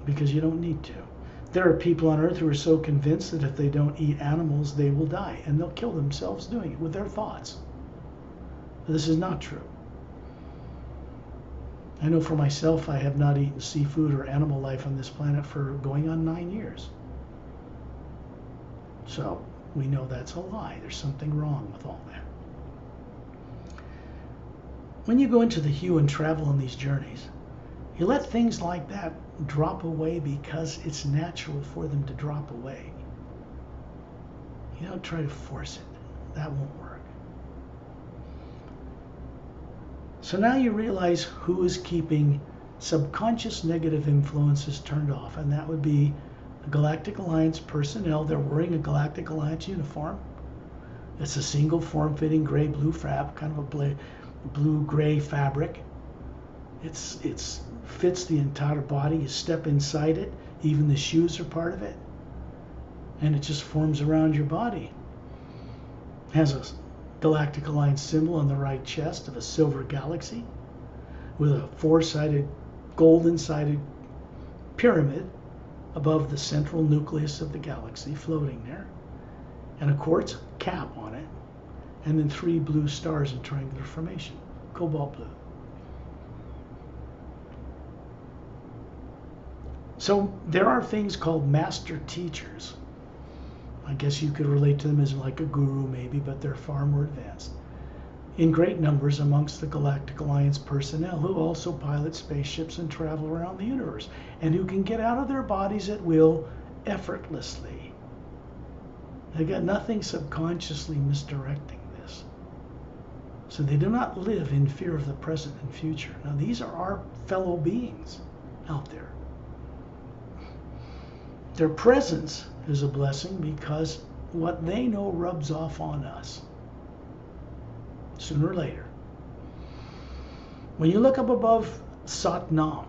because you don't need to. There are people on earth who are so convinced that if they don't eat animals, they will die, and they'll kill themselves doing it with their thoughts. But this is not true. I know for myself, I have not eaten seafood or animal life on this planet for going on 9 years. So we know that's a lie. There's something wrong with all that. When you go into the hue and travel on these journeys, you let things like that drop away because it's natural for them to drop away. You don't try to force it. That won't work. So now you realize who is keeping subconscious negative influences turned off, and that would be the Galactic Alliance personnel. They're wearing a Galactic Alliance uniform. It's a single form-fitting gray-blue kind of a blue-gray fabric. It's fits the entire body. You step inside it. Even the shoes are part of it. And it just forms around your body. It has a Galactic Alliance symbol on the right chest of a silver galaxy with a four-sided, golden-sided pyramid above the central nucleus of the galaxy floating there, and a quartz cap on it, and then 3 blue stars in triangular formation, cobalt blue. So there are things called master teachers. I guess you could relate to them as like a guru maybe, but they're far more advanced, in great numbers amongst the Galactic Alliance personnel, who also pilot spaceships and travel around the universe, and who can get out of their bodies at will effortlessly. They got nothing subconsciously misdirecting this. So they do not live in fear of the present and future. Now these are our fellow beings out there. Their presence is a blessing because what they know rubs off on us sooner or later. When you look up above Sat Nam,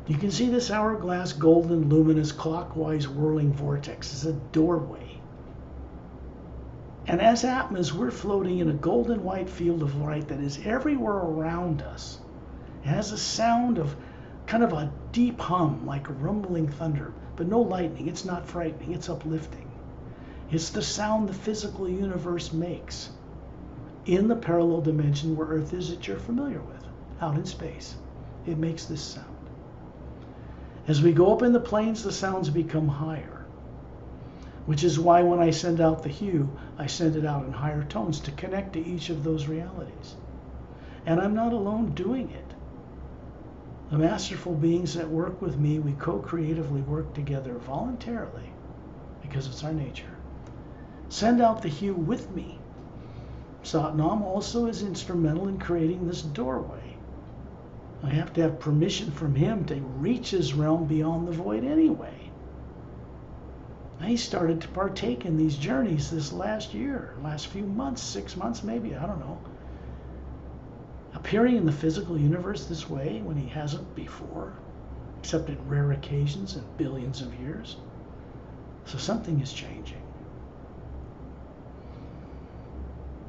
you can see this hourglass, golden, luminous, clockwise whirling vortex. It's a doorway. And as Atmas, we're floating in a golden white field of light that is everywhere around us. It has a sound of kind of a deep hum, like rumbling thunder, but no lightning. It's not frightening, it's uplifting. It's the sound the physical universe makes in the parallel dimension where Earth is, that you're familiar with, out in space. It makes this sound. As we go up in the planes, the sounds become higher, which is why when I send out the hue, I send it out in higher tones to connect to each of those realities. And I'm not alone doing it. The masterful beings that work with me, we co-creatively work together voluntarily, because it's our nature. Send out the hue with me. Satnam also is instrumental in creating this doorway. I have to have permission from him to reach his realm beyond the void anyway. I started to partake in these journeys this last few months, 6 months maybe, I don't know. Appearing in the physical universe this way when he hasn't before, except at rare occasions in billions of years. So something is changing.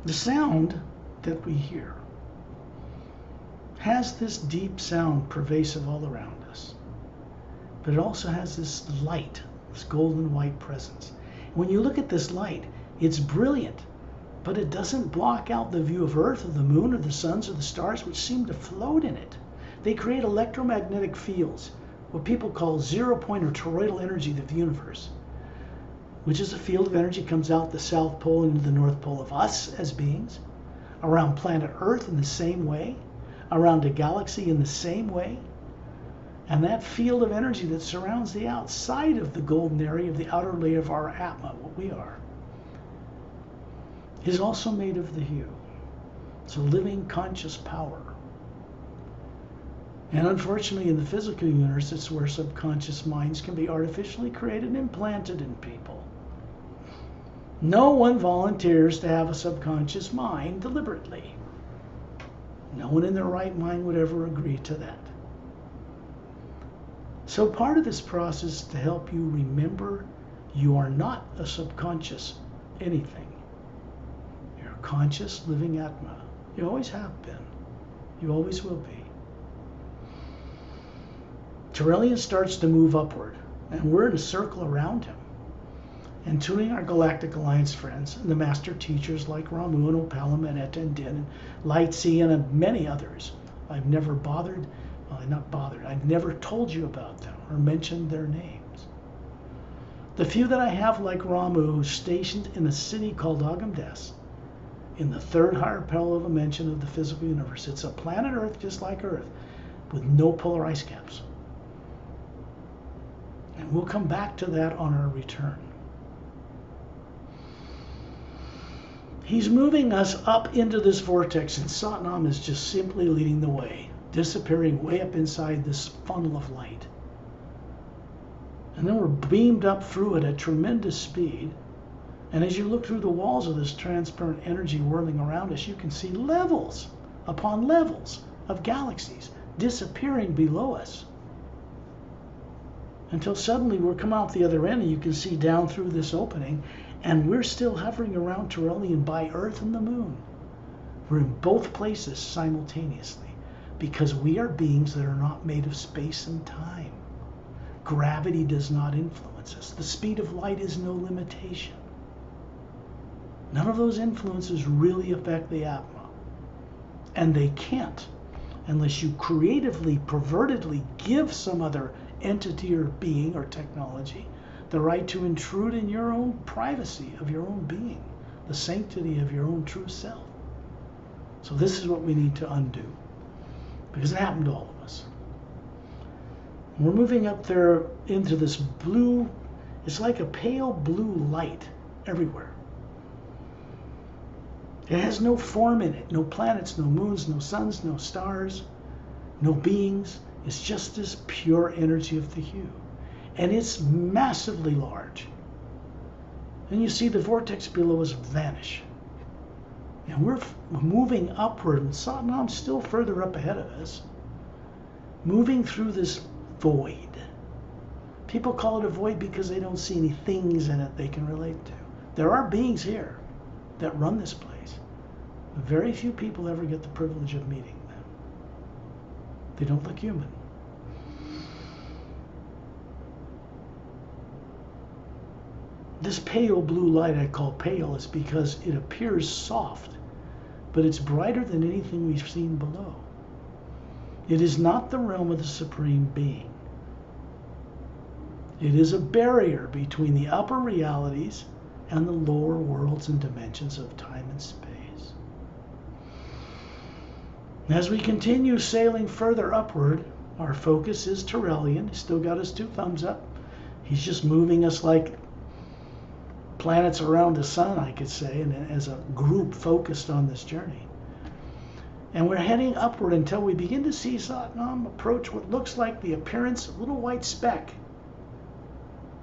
The sound that we hear has this deep sound pervasive all around us, but it also has this light, this golden white presence. When you look at this light, it's brilliant, but it doesn't block out the view of Earth or the moon or the suns or the stars, which seem to float in it. They create electromagnetic fields, what people call zero-point or toroidal energy of the universe, which is a field of energy that comes out the South Pole into the North Pole of us as beings, around planet Earth in the same way, around a galaxy in the same way. And that field of energy that surrounds the outside of the golden area of the outer layer of our Atma, what we are, is also made of the hue. It's a living conscious power. And unfortunately, in the physical universe, it's where subconscious minds can be artificially created and implanted in people. No one volunteers to have a subconscious mind deliberately. No one in their right mind would ever agree to that. So part of this process is to help you remember you are not a subconscious anything. You're a conscious living Atma. You always have been. You always will be. Turelian starts to move upward, and we're in a circle around him. And tuning our Galactic Alliance friends and the master teachers like Ramu and Opalam and Eta and Din and Lightsea and many others, I've never I've never told you about them or mentioned their names. The few that I have, like Ramu, stationed in a city called Agamdes, in the third higher parallel dimension of the physical universe. It's a planet Earth just like Earth, with no polar ice caps. And we'll come back to that on our return. He's moving us up into this vortex, and Satnam is just simply leading the way, disappearing way up inside this funnel of light. And then we're beamed up through it at tremendous speed. And as you look through the walls of this transparent energy whirling around us, you can see levels upon levels of galaxies disappearing below us. Until suddenly we're come out the other end and you can see down through this opening, and we're still hovering around Turelian by Earth and the Moon. We're in both places simultaneously because we are beings that are not made of space and time. Gravity does not influence us. The speed of light is no limitation. None of those influences really affect the Atma. And they can't unless you creatively, pervertedly give some other entity or being or technology the right to intrude in your own privacy of your own being, the sanctity of your own true self. So this is what we need to undo, because it happened to all of us. We're moving up there into this blue, it's like a pale blue light everywhere. It has no form in it, no planets, no moons, no suns, no stars, no beings. It's just this pure energy of the hue. And it's massively large. And you see the vortex below us vanish. And we're moving upward, and Satnam's still further up ahead of us, moving through this void. People call it a void because they don't see any things in it they can relate to. There are beings here that run this place. Very few people ever get the privilege of meeting them. They don't look human. This pale blue light I call pale is because it appears soft, but it's brighter than anything we've seen below. It is not the realm of the Supreme Being. It is a barrier between the upper realities and the lower worlds and dimensions of time and space. As we continue sailing further upward, our focus is Turelian. He's still got his two thumbs up. He's just moving us like planets around the sun, I could say, and as a group focused on this journey. And we're heading upward until we begin to see Satnam approach what looks like the appearance of a little white speck.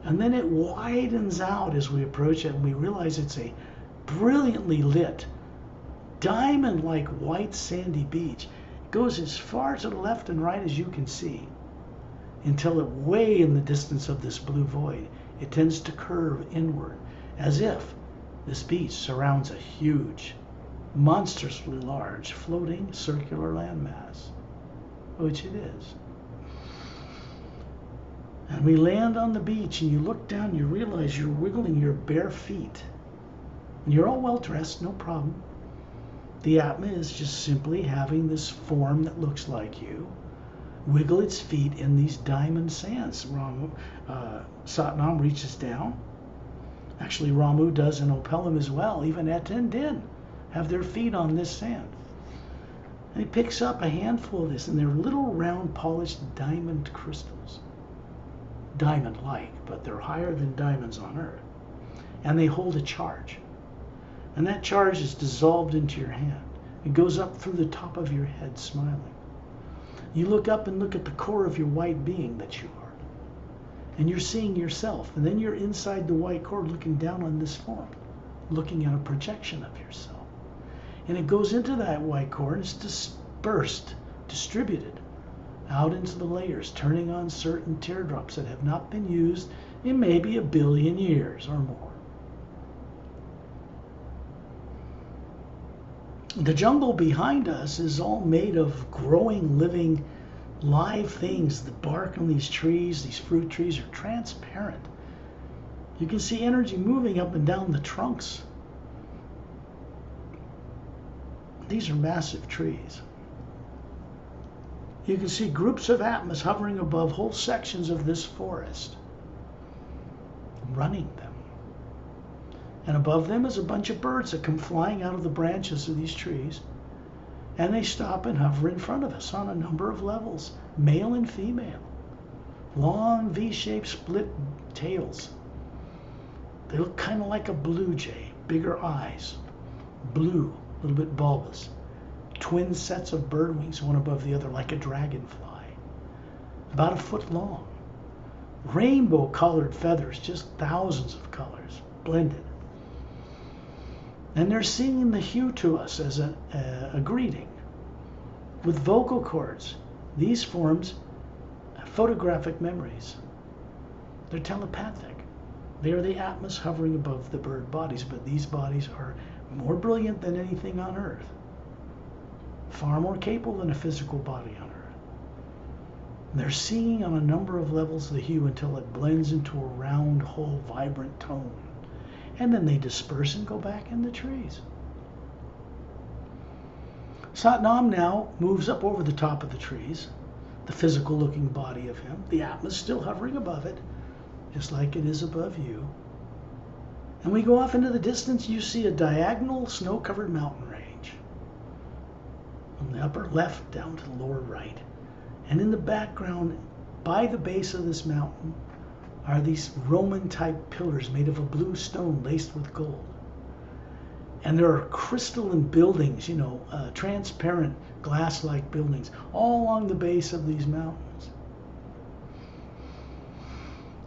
And then it widens out as we approach it, and we realize it's a brilliantly lit, diamond-like white sandy beach. It goes as far to the left and right as you can see, until it way in the distance of this blue void, it tends to curve inward, as if this beach surrounds a huge, monstrously large, floating circular landmass, which it is. And we land on the beach, and you look down, you realize you're wiggling your bare feet. And you're all well dressed, no problem. The Atma is just simply having this form that looks like you wiggle its feet in these diamond sands. Satnam reaches down. Actually, Ramu does, and Opalam as well. Even Eta and Din have their feet on this sand. And he picks up a handful of this, and they're little round polished diamond crystals. Diamond-like, but they're higher than diamonds on Earth. And they hold a charge. And that charge is dissolved into your hand. It goes up through the top of your head, smiling. You look up and look at the core of your white being that you are. And you're seeing yourself. And then you're inside the white core looking down on this form, looking at a projection of yourself. And it goes into that white core and it's dispersed, distributed out into the layers, turning on certain teardrops that have not been used in maybe 1 billion years or more. The jungle behind us is all made of growing, living, live things. The bark on these trees, these fruit trees, are transparent. You can see energy moving up and down the trunks. These are massive trees. You can see groups of Atmas hovering above whole sections of this forest, running them. And above them is a bunch of birds that come flying out of the branches of these trees, and they stop and hover in front of us on a number of levels, male and female. Long V-shaped split tails. They look kind of like a blue jay, bigger eyes, blue, a little bit bulbous. Twin sets of bird wings, one above the other, like a dragonfly, about 1 foot long. Rainbow colored feathers, just thousands of colors, blended. And they're singing the hue to us as a greeting with vocal cords. These forms photographic memories. They're telepathic. They are the Atmas hovering above the bird bodies, but these bodies are more brilliant than anything on Earth. Far more capable than a physical body on Earth. They're singing on a number of levels the hue until it blends into a round, whole, vibrant tone. And then they disperse and go back in the trees. Satnam now moves up over the top of the trees, the physical looking body of him. The Atma's still hovering above it, just like it is above you. And we go off into the distance, you see a diagonal snow-covered mountain range. From the upper left down to the lower right. And in the background, by the base of this mountain, are these Roman-type pillars made of a blue stone laced with gold. And there are crystalline buildings, transparent glass-like buildings, all along the base of these mountains.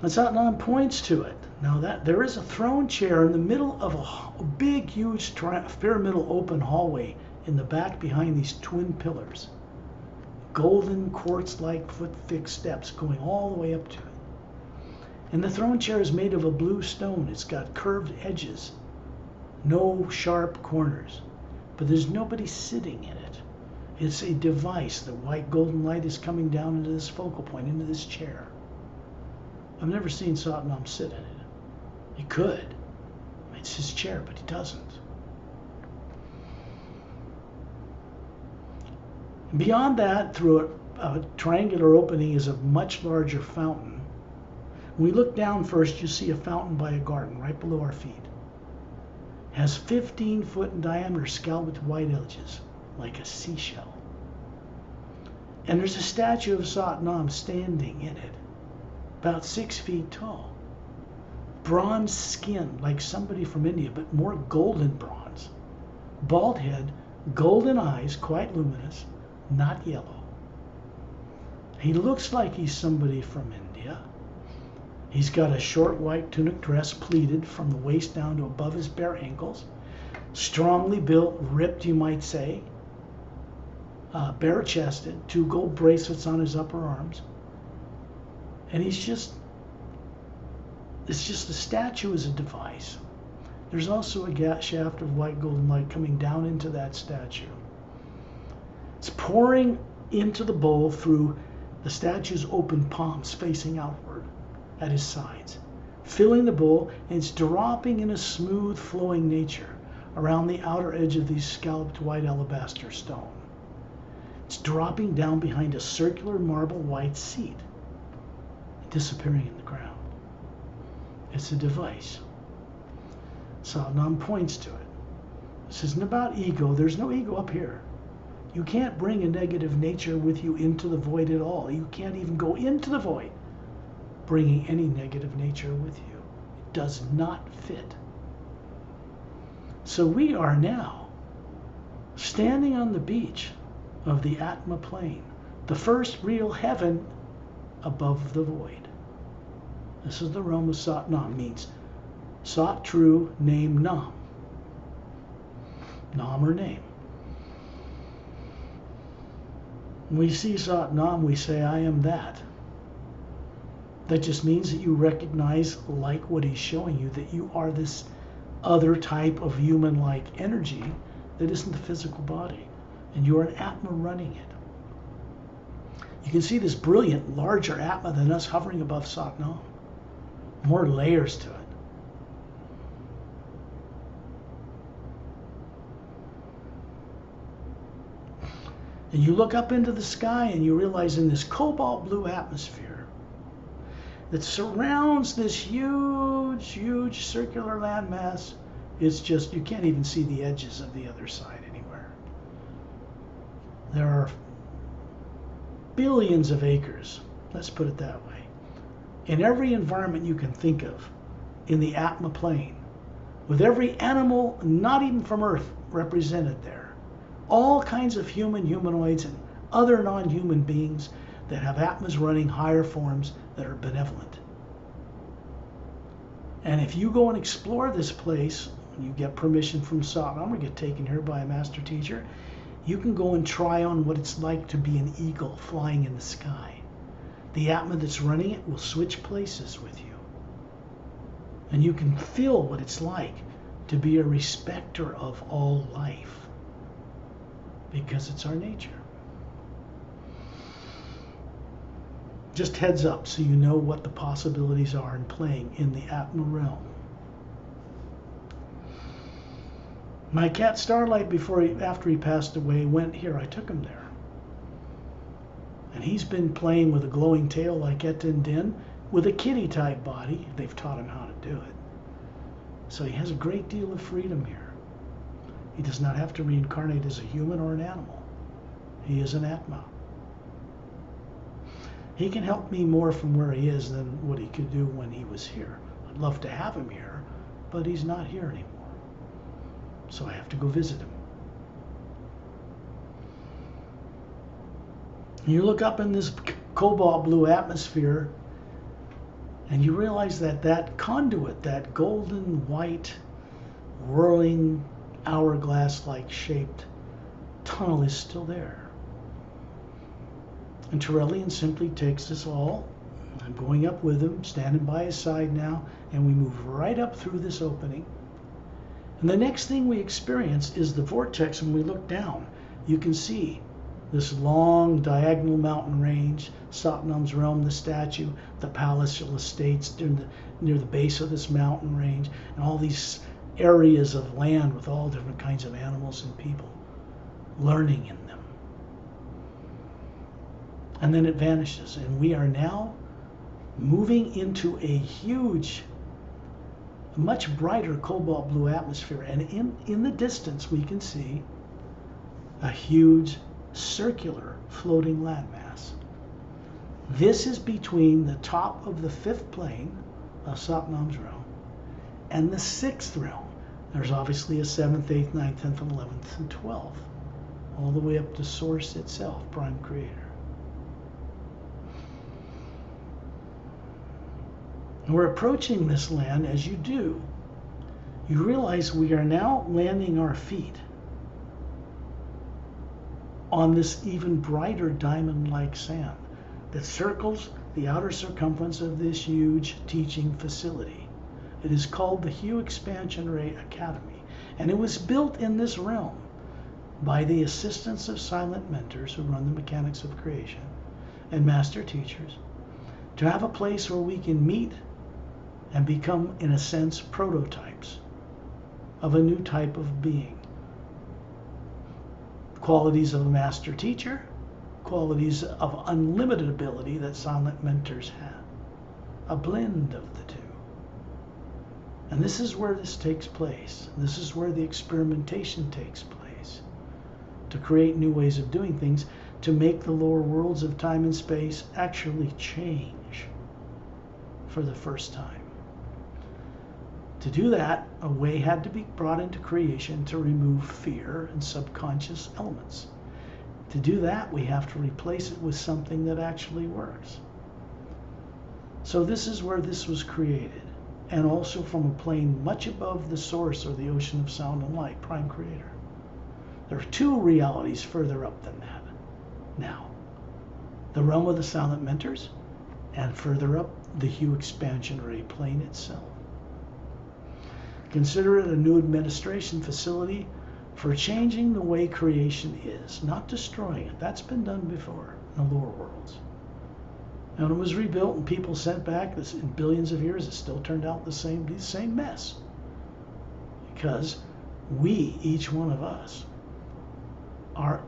And Satnam points to it. Now there is a throne chair in the middle of a big, huge pyramidal open hallway in the back behind these twin pillars. Golden quartz-like foot-thick steps going all the way up to it. And the throne chair is made of a blue stone. It's got curved edges, no sharp corners, but there's nobody sitting in it. It's a device. The white golden light is coming down into this focal point, into this chair. I've never seen Satnam sit in it. He could. It's his chair, but he doesn't. Beyond that, through a triangular opening, is a much larger fountain. When we look down first, you see a fountain by a garden right below our feet. It has 15 foot in diameter, scalloped white edges, like a seashell. And there's a statue of Satnam standing in it, about 6 feet tall. Bronze skin, like somebody from India, but more golden bronze. Bald head, golden eyes, quite luminous, not yellow. He looks like he's somebody from India. He's got a short white tunic dress pleated from the waist down to above his bare ankles. Strongly built, ripped, you might say. Bare-chested, 2 gold bracelets on his upper arms. And it's just a statue as a device. There's also a shaft of white golden light coming down into that statue. It's pouring into the bowl through the statue's open palms facing outward at his sides, filling the bowl, and it's dropping in a smooth flowing nature around the outer edge of these scalloped white alabaster stone. It's dropping down behind a circular marble white seat, disappearing in the ground. It's a device. Satnam points to it. This isn't about ego. There's no ego up here. You can't bring a negative nature with you into the void at all. You can't even go into the void bringing any negative nature with you. It does not fit. So we are now standing on the beach of the Atma plane, the first real heaven above the void. This is the realm of Sat Nam, means Sat, true, name, Nam. Nam or name. When we see Sat Nam, we say, I am that. That just means that you recognize, like what he's showing you, that you are this other type of human-like energy that isn't the physical body. And you're an Atma running it. You can see this brilliant, larger Atma than us hovering above Sat Nam. More layers to it. And you look up into the sky and you realize in this cobalt blue atmosphere that surrounds this huge, huge circular landmass, it's just, you can't even see the edges of the other side anywhere. There are billions of acres, let's put it that way, in every environment you can think of in the Atma plane, with every animal, not even from Earth, represented there. All kinds of humanoids and other non-human beings that have Atmas running higher forms that are benevolent. And if you go and explore this place, you get permission from Sat Nam or get taken here by a master teacher, you can go and try on what it's like to be an eagle flying in the sky. The Atma that's running it will switch places with you. And you can feel what it's like to be a respecter of all life, because it's our nature. Just heads up so you know what the possibilities are in playing in the Atma realm. My cat Starlight, after he passed away, went here. I took him there. And he's been playing with a glowing tail like Etin Din with a kitty-type body. They've taught him how to do it. So he has a great deal of freedom here. He does not have to reincarnate as a human or an animal. He is an Atma. He can help me more from where he is than what he could do when he was here. I'd love to have him here, but he's not here anymore. So I have to go visit him. You look up in this cobalt blue atmosphere and you realize that that conduit, that golden white whirling hourglass-like shaped tunnel is still there. And Turelian simply takes us all. I'm going up with him, standing by his side now, and we move right up through this opening. And the next thing we experience is the vortex. When we look down, you can see this long diagonal mountain range, Sat Nam's realm, the statue, the palatial estates near the base of this mountain range, and all these areas of land with all different kinds of animals and people learning in them. And then it vanishes, and we are now moving into a huge, much brighter cobalt blue atmosphere. And in the distance we can see a huge circular floating landmass. This is between the top of the fifth plane of Sat Nam's realm and the sixth realm. There's obviously a 7th, 8th, 9th, 10th, 11th, and 12th, all the way up to Source itself, Prime Creator. And we're approaching this land. As you do, you realize we are now landing our feet on this even brighter diamond-like sand that circles the outer circumference of this huge teaching facility. It is called the Hue Expansion Ray Academy, and it was built in this realm by the assistants of silent mentors who run the mechanics of creation and master teachers, to have a place where we can meet and become, in a sense, prototypes of a new type of being. Qualities of a master teacher, qualities of unlimited ability that silent mentors have. A blend of the two. And this is where this takes place. This is where the experimentation takes place. To create new ways of doing things, to make the lower worlds of time and space actually change for the first time. To do that, a way had to be brought into creation to remove fear and subconscious elements. To do that, we have to replace it with something that actually works. So this is where this was created, and also from a plane much above the source or the ocean of sound and light, prime creator. There are two realities further up than that now. The realm of the silent mentors, and further up, the hue expansion ray plane itself. Consider it a new administration facility for changing the way creation is, not destroying it. That's been done before in the lower worlds. And it was rebuilt and people sent back this in billions of years. It still turned out the same mess. Because we, each one of us, are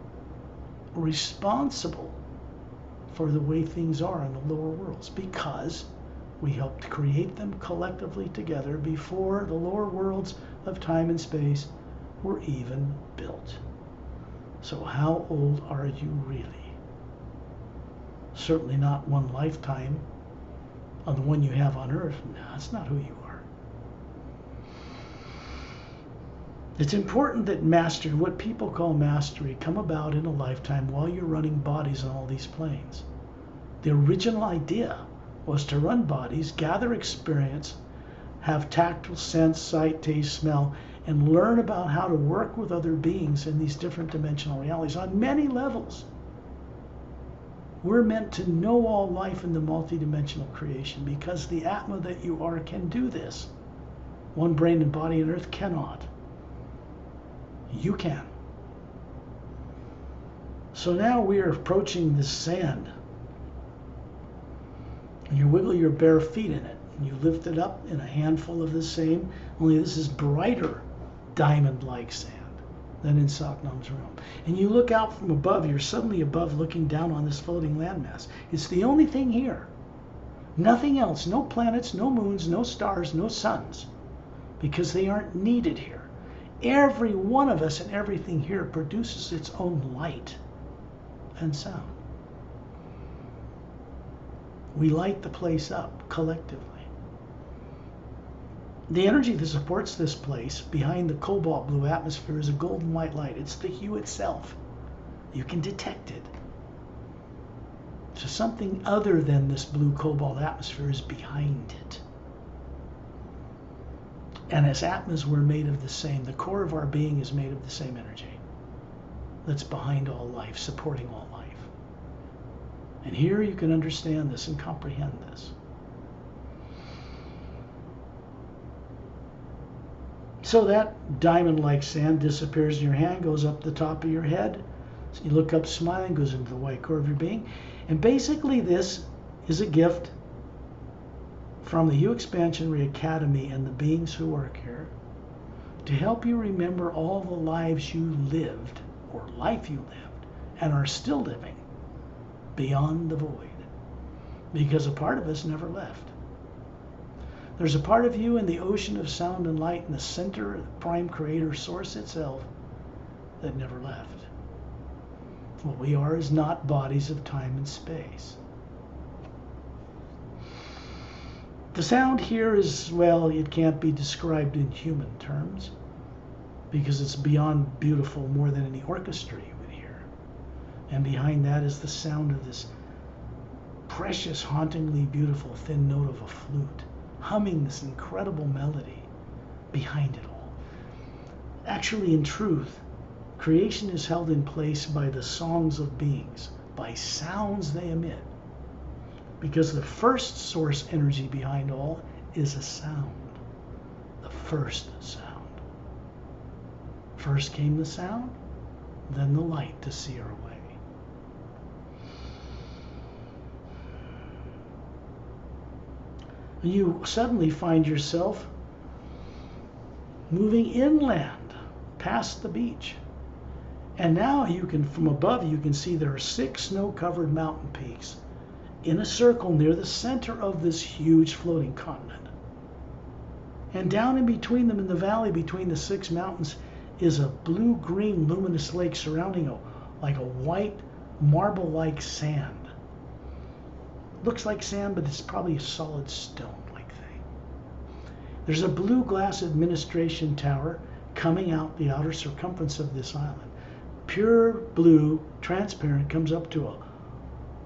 responsible for the way things are in the lower worlds, because we helped create them collectively together before the lower worlds of time and space were even built. So how old are you really? Certainly not one lifetime of the one you have on Earth. No, that's not who you are. It's important that mastery, what people call mastery, come about in a lifetime while you're running bodies on all these planes. The original idea was to run bodies, gather experience, have tactile sense, sight, taste, smell, and learn about how to work with other beings in these different dimensional realities on many levels. We're meant to know all life in the multidimensional creation because the Atma that you are can do this. One brain and body on Earth cannot. You can. So now we are approaching this sand. And you wiggle your bare feet in it, and you lift it up in a handful of the same, only this is brighter diamond-like sand than in Saknam's realm. And you look out from above, you're suddenly above looking down on this floating landmass. It's the only thing here. Nothing else, no planets, no moons, no stars, no suns, because they aren't needed here. Every one of us and everything here produces its own light and sound. We light the place up collectively. The energy that supports this place behind the cobalt blue atmosphere is a golden white light. It's the hue itself. You can detect it. So something other than this blue cobalt atmosphere is behind it. And as Atmas, we're made of the same. The core of our being is made of the same energy that's behind all life, supporting all life. And here you can understand this and comprehend this. So that diamond-like sand disappears in your hand, goes up the top of your head. So you look up smiling, goes into the white core of your being. And basically this is a gift from the Hue Expansion Ray Academy and the beings who work here to help you remember all the lives you lived, or life you lived, and are still living beyond the void. Because a part of us never left. There's a part of you in the ocean of sound and light in the center of the prime creator source itself that never left. What we are is not bodies of time and space. The sound here is, well, it can't be described in human terms because it's beyond beautiful, more than any orchestra you would hear. And behind that is the sound of this precious, hauntingly beautiful thin note of a flute, humming this incredible melody behind it all. Actually, in truth, creation is held in place by the songs of beings, by sounds they emit. Because the first source energy behind all is a sound. The first sound. First came the sound, then the light to see our way. And you suddenly find yourself moving inland past the beach. And now you can, from above, you can see there are 6 snow-covered mountain peaks in a circle near the center of this huge floating continent. And down in between them in the valley between the 6 mountains is a blue-green luminous lake surrounding like a white marble-like sand. Looks like sand, but it's probably a solid stone-like thing. There's a blue glass administration tower coming out the outer circumference of this island. Pure blue, transparent, comes up to a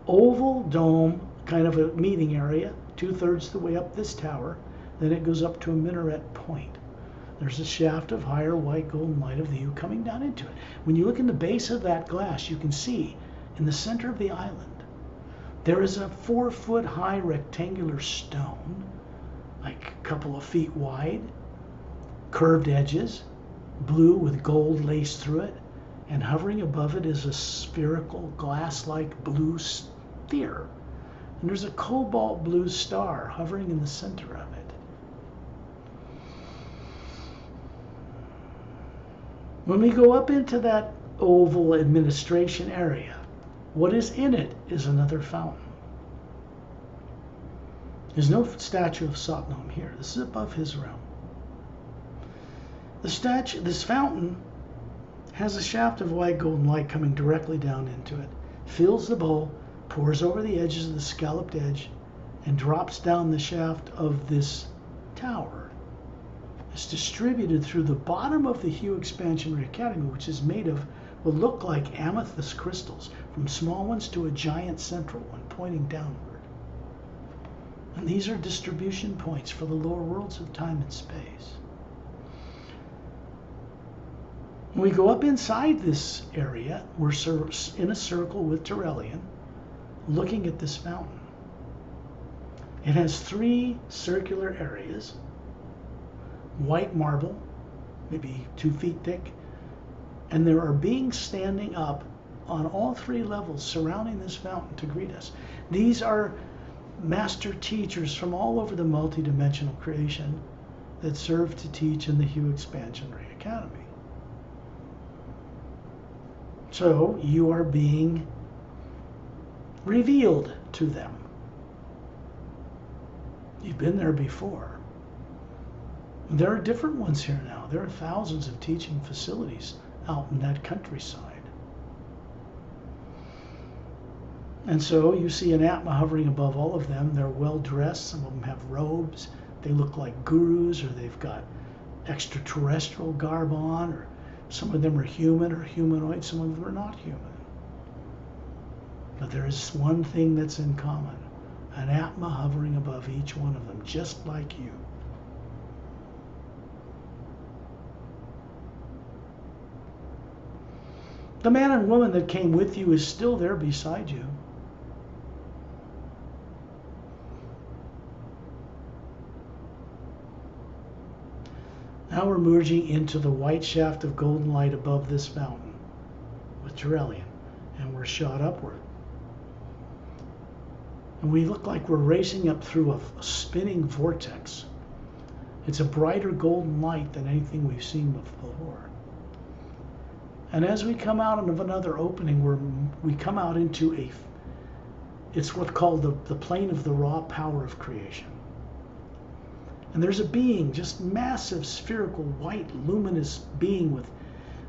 oval dome, kind of a meeting area, 2/3 the way up this tower. Then it goes up to a minaret point. There's a shaft of higher white golden light of view coming down into it. When you look in the base of that glass, you can see in the center of the island, there is a 4-foot high rectangular stone, like a couple of feet wide, curved edges, blue with gold laced through it, and hovering above it is a spherical glass-like blue sphere. And there's a cobalt blue star hovering in the center of it. When we go up into that oval administration area, what is in it is another fountain. There's no statue of Satnam here. This is above his realm. This fountain has a shaft of white golden light coming directly down into it, fills the bowl, pours over the edges of the scalloped edge, and drops down the shaft of this tower. It's distributed through the bottom of the Hue Expansionary Academy, which is made of what look like amethyst crystals, from small ones to a giant central one pointing downward. And these are distribution points for the lower worlds of time and space. When we go up inside this area, we're in a circle with Turelian, looking at this fountain. It has 3 circular areas, white marble, maybe 2 feet thick, and there are beings standing up on all 3 levels surrounding this fountain to greet us. These are master teachers from all over the multidimensional creation that serve to teach in the Hue Expansionary Academy. So you are being revealed to them. You've been there before. There are different ones here now. There are thousands of teaching facilities out in that countryside. And so you see an Atma hovering above all of them. They're well dressed. Some of them have robes. They look like gurus, or they've got extraterrestrial garb on, or some of them are human or humanoid. Some of them are not human. But there is one thing that's in common. An Atma hovering above each one of them, just like you. The man and woman that came with you is still there beside you. Now we're merging into the white shaft of golden light above this fountain with Turelian, and we're shot upward. And we look like we're racing up through a spinning vortex. It's a brighter golden light than anything we've seen before. And as we come out of another opening, we come out into it's what's called the plane of the raw power of creation. And there's a being, just massive, spherical, white, luminous being with,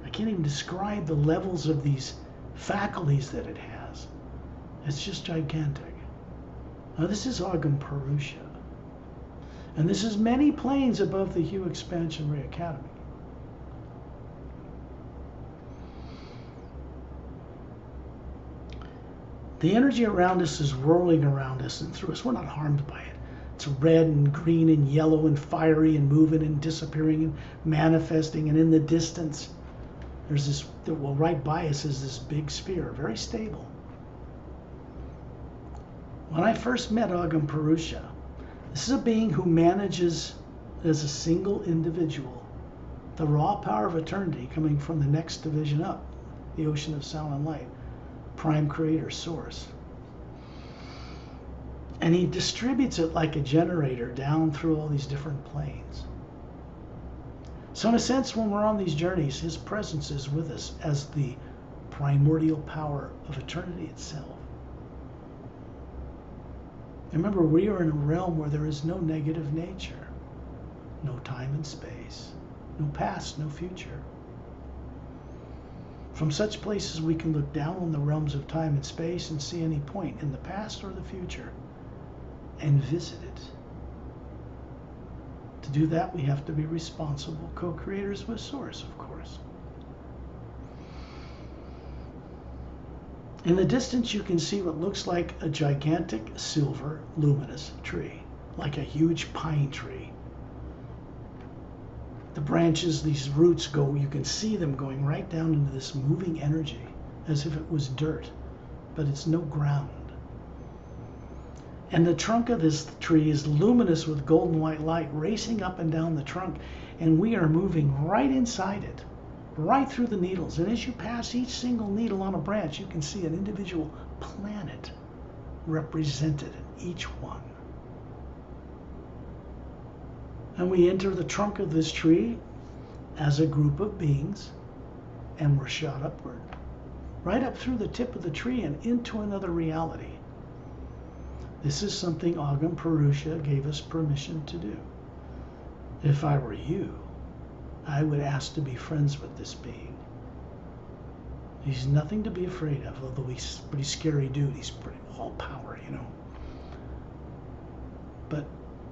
I can't even describe the levels of these faculties that it has. It's just gigantic. Now this is Agam Purusha. And this is many planes above the Hue Expansionary Academy. The energy around us is whirling around us and through us. We're not harmed by it. It's red and green and yellow and fiery and moving and disappearing and manifesting. And in the distance, there's this, well, right by us is this big sphere, very stable. When I first met Agam Purusha, this is a being who manages as a single individual the raw power of eternity coming from the next division up, the ocean of sound and light, prime creator source. And he distributes it like a generator down through all these different planes. So in a sense, when we're on these journeys, his presence is with us as the primordial power of eternity itself. Remember, we are in a realm where there is no negative nature, no time and space, no past, no future. From such places, we can look down on the realms of time and space and see any point in the past or the future and visit it to do that, we have to be responsible co-creators with Source, of course. In the distance, you can see what looks like a gigantic silver luminous tree, like a huge pine tree. The branches, these roots go, you can see them going right down into this moving energy as if it was dirt, but it's no ground. And the trunk of this tree is luminous with golden white light racing up and down the trunk, and we are moving right inside it, right through the needles. And as you pass each single needle on a branch, you can see an individual planet represented in each one. And we enter the trunk of this tree as a group of beings, and we're shot upward, right up through the tip of the tree and into another reality. This is something Agam Purusha gave us permission to do. If I were you, I would ask to be friends with this being. He's nothing to be afraid of, although he's a pretty scary dude. He's pretty all power, you know. But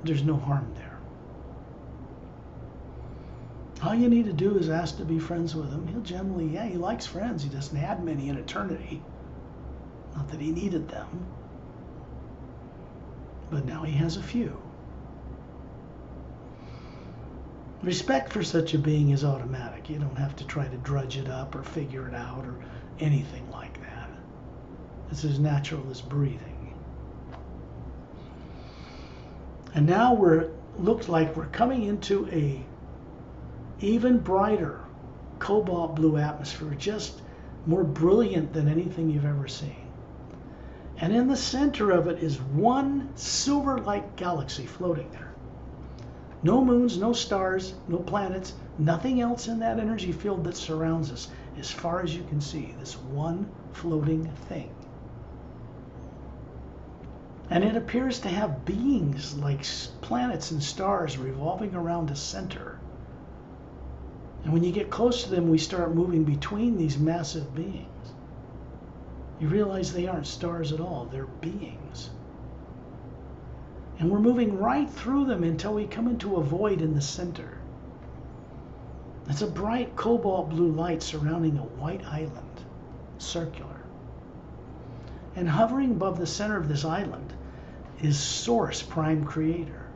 there's no harm there. All you need to do is ask to be friends with him. He'll generally, yeah, he likes friends. He doesn't have many in eternity. Not that he needed them. But now he has a few. Respect for such a being is automatic. You don't have to try to drudge it up or figure it out or anything like that. It's as natural as breathing. And now looks like we're coming into a even brighter cobalt blue atmosphere, just more brilliant than anything you've ever seen. And in the center of it is one silver-like galaxy floating there. No moons, no stars, no planets, nothing else in that energy field that surrounds us as far as you can see, this one floating thing. And it appears to have beings like planets and stars revolving around a center. And when you get close to them, we start moving between these massive beings. You realize they aren't stars at all, they're beings. And we're moving right through them until we come into a void in the center. It's a bright cobalt blue light surrounding a white island, circular. And hovering above the center of this island is Source Prime Creator,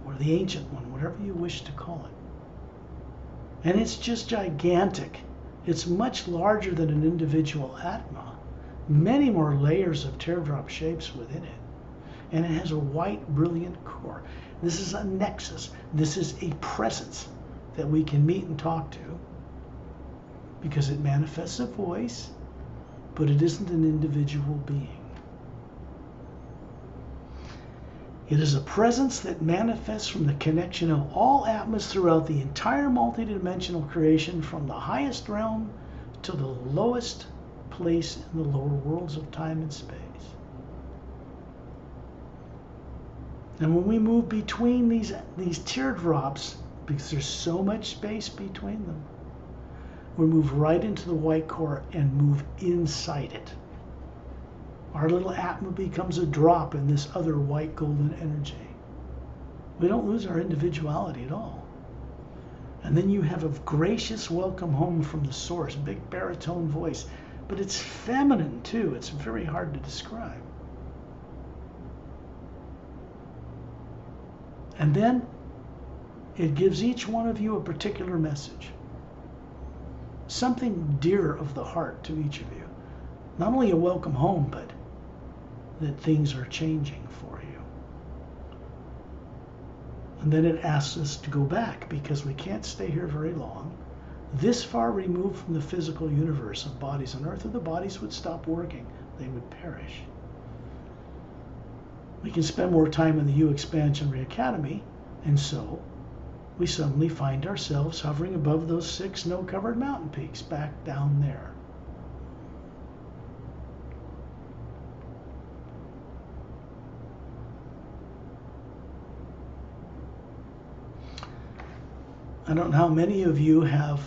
or the Ancient One, whatever you wish to call it. And it's just gigantic. It's much larger than an individual Atma. Many more layers of teardrop shapes within it. And it has a white, brilliant core. This is a nexus. This is a presence that we can meet and talk to, because it manifests a voice, but it isn't an individual being. It is a presence that manifests from the connection of all Atmas throughout the entire multidimensional creation, from the highest realm to the lowest place in the lower worlds of time and space. And when we move between these teardrops, because there's so much space between them, we move right into the white core and move inside it. Our little Atma becomes a drop in this other white golden energy. We don't lose our individuality at all. And then you have a gracious welcome home from the Source, big baritone voice, but it's feminine too. It's very hard to describe. And then it gives each one of you a particular message, something dear of the heart to each of you. Not only a welcome home, but that things are changing for you. And then it asks us to go back, because we can't stay here very long. This far removed from the physical universe of bodies on Earth, or the bodies would stop working. They would perish. We can spend more time in the U Expansionary Academy, and so we suddenly find ourselves hovering above those 6 snow-covered mountain peaks back down there. I don't know how many of you have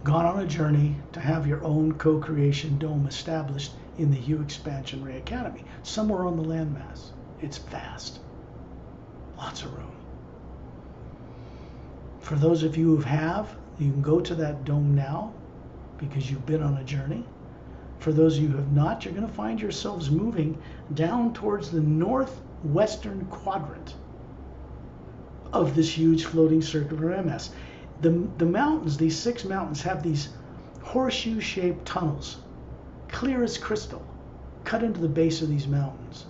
gone on a journey to have your own co-creation dome established in the U Expansionary Academy, somewhere on the landmass. It's vast, lots of room. For those of you who have, you can go to that dome now because you've been on a journey. For those of you who have not, you're going to find yourselves moving down towards the northwestern quadrant of this huge floating circular MS. The mountains, these 6 mountains, have these horseshoe-shaped tunnels, clear as crystal, cut into the base of these mountains.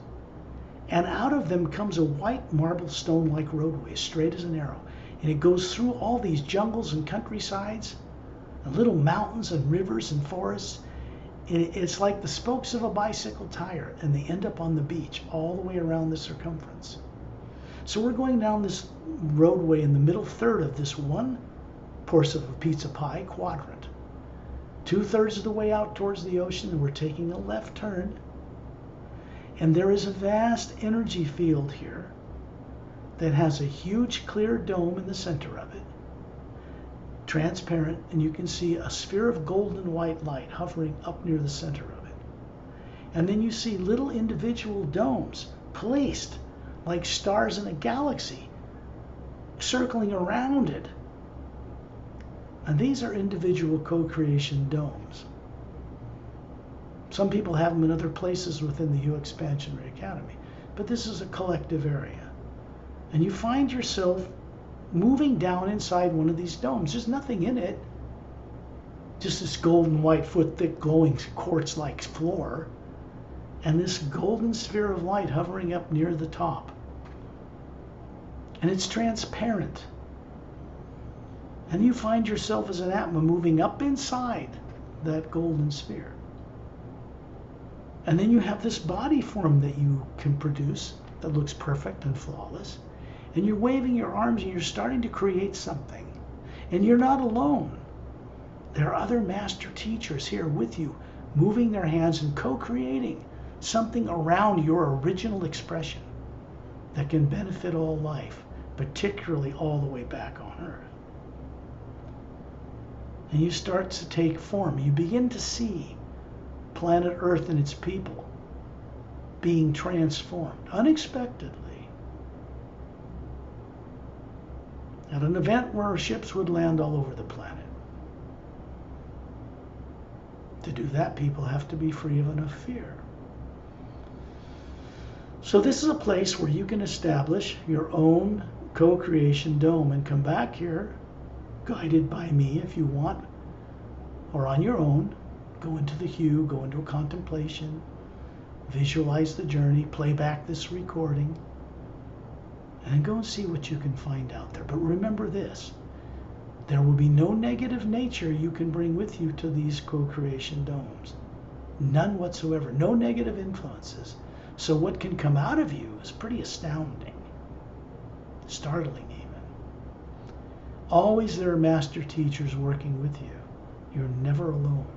And out of them comes a white marble stone-like roadway, straight as an arrow. And it goes through all these jungles and countrysides, and little mountains and rivers and forests. It's like the spokes of a bicycle tire, and they end up on the beach all the way around the circumference. So we're going down this roadway in the middle third of this one portion of a pizza pie quadrant. 2/3 of the way out towards the ocean, and we're taking a left turn. And there is a vast energy field here that has a huge clear dome in the center of it, transparent, and you can see a sphere of golden white light hovering up near the center of it. And then you see little individual domes placed like stars in a galaxy, circling around it. And these are individual co-creation domes. Some people have them in other places within the U Expansionary Academy, but this is a collective area. And you find yourself moving down inside one of these domes. There's nothing in it, just this golden white foot thick glowing quartz-like floor, and this golden sphere of light hovering up near the top. And it's transparent. And you find yourself as an Atma moving up inside that golden sphere. And then you have this body form that you can produce that looks perfect and flawless. And you're waving your arms and you're starting to create something. And you're not alone. There are other master teachers here with you, moving their hands and co-creating something around your original expression that can benefit all life, particularly all the way back on Earth. And you start to take form. You begin to see planet Earth and its people being transformed unexpectedly. At an event where ships would land all over the planet. To do that, people have to be free of enough fear. So this is a place where you can establish your own co-creation dome and come back here, guided by me if you want, or on your own. Go into the hue, go into a contemplation, visualize the journey, play back this recording, and then go and see what you can find out there. But remember this, there will be no negative nature you can bring with you to these co-creation domes. None whatsoever, no negative influences. So what can come out of you is pretty astounding, startling even. Always there are master teachers working with you. You're never alone.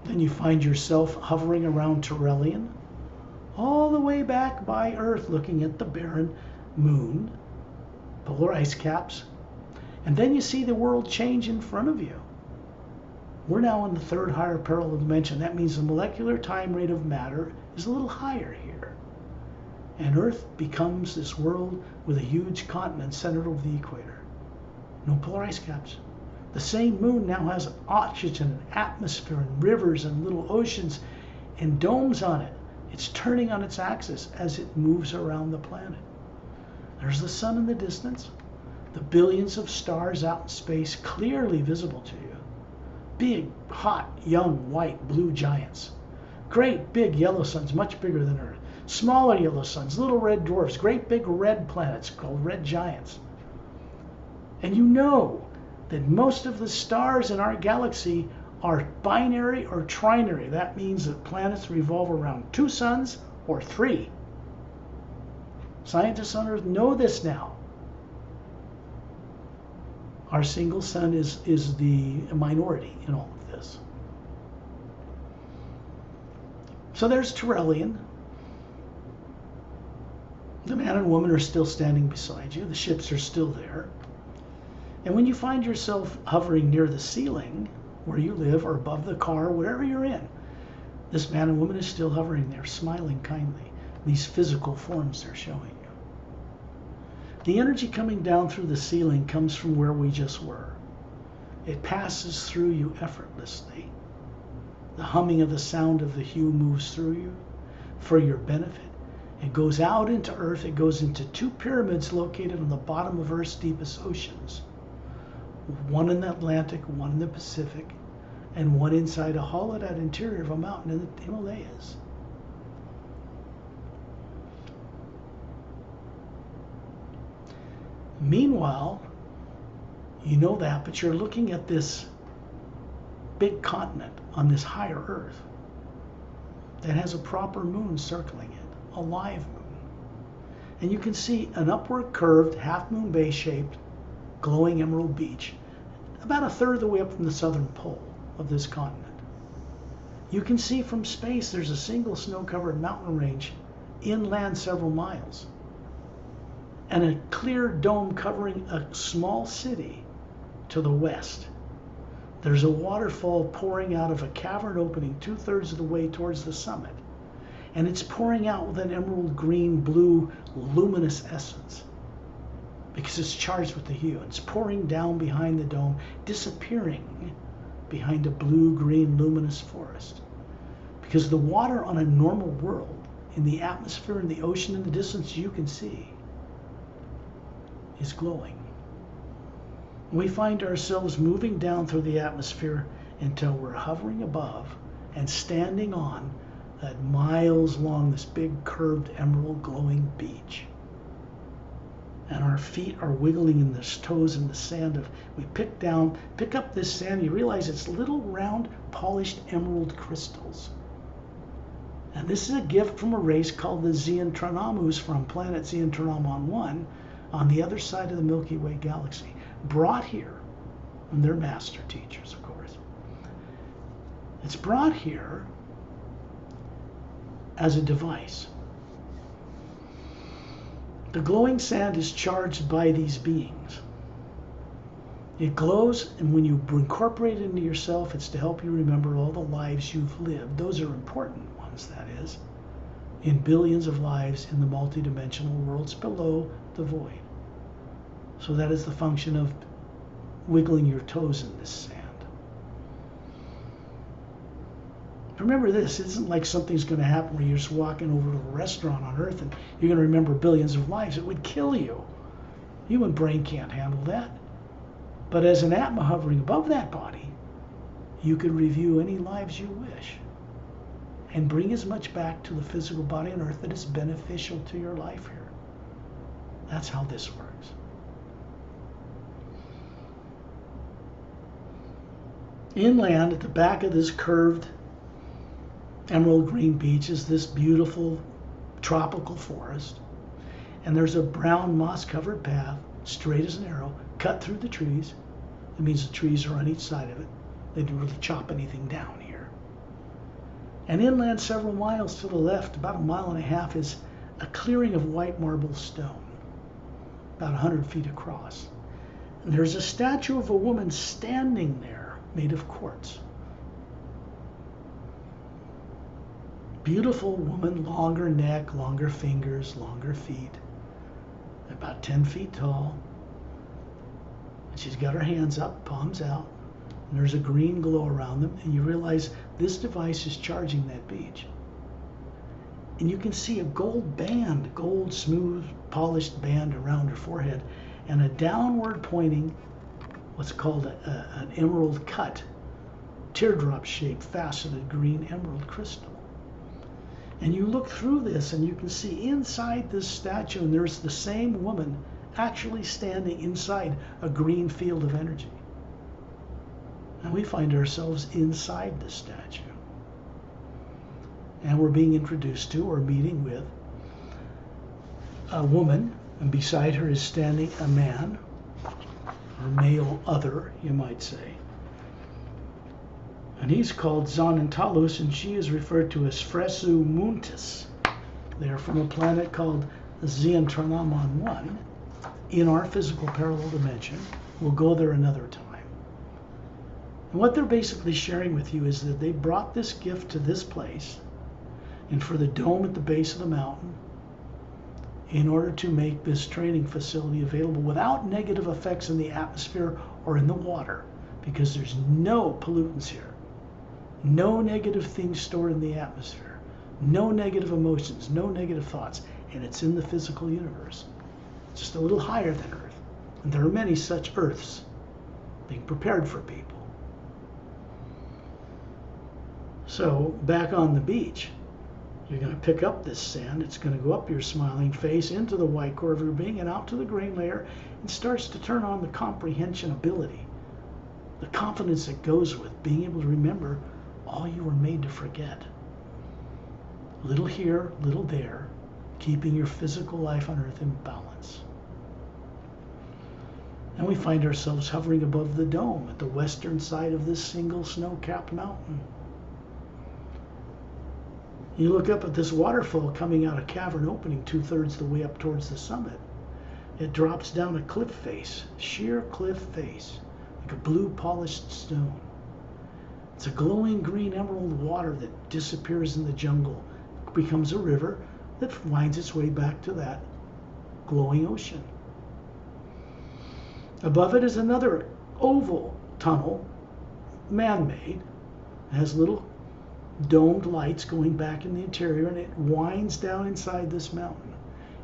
Then you find yourself hovering around Turelian, all the way back by Earth, looking at the barren moon, polar ice caps, and then you see the world change in front of you. We're now in the 3rd higher parallel dimension. That means the molecular time rate of matter is a little higher here. And Earth becomes this world with a huge continent centered over the equator. No polar ice caps. The same moon now has oxygen and atmosphere and rivers and little oceans and domes on it. It's turning on its axis as it moves around the planet. There's the sun in the distance, the billions of stars out in space clearly visible to you. Big, hot, young, white, blue giants. Great big yellow suns, much bigger than Earth. Smaller yellow suns, little red dwarfs, great big red planets called red giants. And you know that most of the stars in our galaxy are binary or trinary. That means that planets revolve around 2 suns or 3. Scientists on Earth know this now. Our single sun is the minority in all of this. So there's Turelian. The man and woman are still standing beside you. The ships are still there. And when you find yourself hovering near the ceiling where you live or above the car, wherever you're in, this man and woman is still hovering there, smiling kindly. These physical forms they're showing you. The energy coming down through the ceiling comes from where we just were. It passes through you effortlessly. The humming of the sound of the hue moves through you for your benefit. It goes out into Earth. It goes into 2 pyramids located on the bottom of Earth's deepest oceans. One in the Atlantic, one in the Pacific, and one inside a hollowed out interior of a mountain in the Himalayas. Meanwhile, you know that, but you're looking at this big continent on this higher Earth that has a proper moon circling it, a live moon. And you can see an upward curved, half-moon base-shaped, glowing emerald beach, about a third of the way up from the southern pole of this continent. You can see from space there's a single snow-covered mountain range inland several miles, and a clear dome covering a small city to the west. There's a waterfall pouring out of a cavern opening 2/3 of the way towards the summit, and it's pouring out with an emerald green, blue, luminous essence because it's charged with the hue. It's pouring down behind the dome, disappearing behind a blue-green luminous forest, because the water on a normal world, in the atmosphere, in the ocean, in the distance you can see, is glowing. We find ourselves moving down through the atmosphere until we're hovering above and standing on that miles long, this big curved emerald glowing beach. And our feet are wiggling in the toes in the sand of, we pick up this sand, you realize it's little round polished emerald crystals. And this is a gift from a race called the Xentronomus from planet Xentronomon 1 on the other side of the Milky Way galaxy, brought here, and they're master teachers, of course. It's brought here as a device. The glowing sand is charged by these beings. It glows, and when you incorporate it into yourself, it's to help you remember all the lives you've lived. Those are important ones, that is, in billions of lives in the multidimensional worlds below the void. So that is the function of wiggling your toes in this sand. Remember this, it isn't like something's going to happen where you're just walking over to a restaurant on Earth and you're going to remember billions of lives. It would kill you. Human brain can't handle that. But as an Atma hovering above that body, you could review any lives you wish and bring as much back to the physical body on Earth that is beneficial to your life here. That's how this works. Inland, at the back of this curved emerald green beach, is this beautiful tropical forest. And there's a brown moss-covered path, straight as an arrow, cut through the trees. It means the trees are on each side of it. They didn't really chop anything down here. And inland several miles to the left, about 1.5 miles, is a clearing of white marble stone, about 100 feet across. And there's a statue of a woman standing there, made of quartz. Beautiful woman, longer neck, longer fingers, longer feet, about 10 feet tall. And she's got her hands up, palms out, and there's a green glow around them, and you realize this device is charging that beach. And you can see a gold band, gold, smooth, polished band around her forehead, and a downward pointing, what's called an emerald cut, teardrop-shaped, faceted green emerald crystal. And you look through this and you can see inside this statue, and there's the same woman actually standing inside a green field of energy. And we find ourselves inside this statue. And we're being introduced to or meeting with a woman, and beside her is standing a man, or male other, you might say. And he's called Xanantalus, and she is referred to as Fresu Muntis. They are from a planet called Xentronomon 1 in our physical parallel dimension. We'll go there another time. And what they're basically sharing with you is that they brought this gift to this place, and for the dome at the base of the mountain, in order to make this training facility available without negative effects in the atmosphere or in the water, because there's no pollutants here, no negative things stored in the atmosphere, no negative emotions, no negative thoughts, and it's in the physical universe, just a little higher than Earth. And there are many such Earths being prepared for people. So back on the beach, you're going to pick up this sand. It's going to go up your smiling face, into the white core of your being, and out to the grain layer, and starts to turn on the comprehension ability, the confidence that goes with being able to remember all you were made to forget. Little here, little there, keeping your physical life on Earth in balance. And we find ourselves hovering above the dome at the western side of this single snow-capped mountain. You look up at this waterfall coming out a cavern opening 2/3 the way up towards the summit. It drops down a cliff face, sheer cliff face, like a blue polished stone. It's a glowing green emerald water that disappears in the jungle, becomes a river that winds its way back to that glowing ocean. Above it is another oval tunnel, man-made. It has little domed lights going back in the interior, and it winds down inside this mountain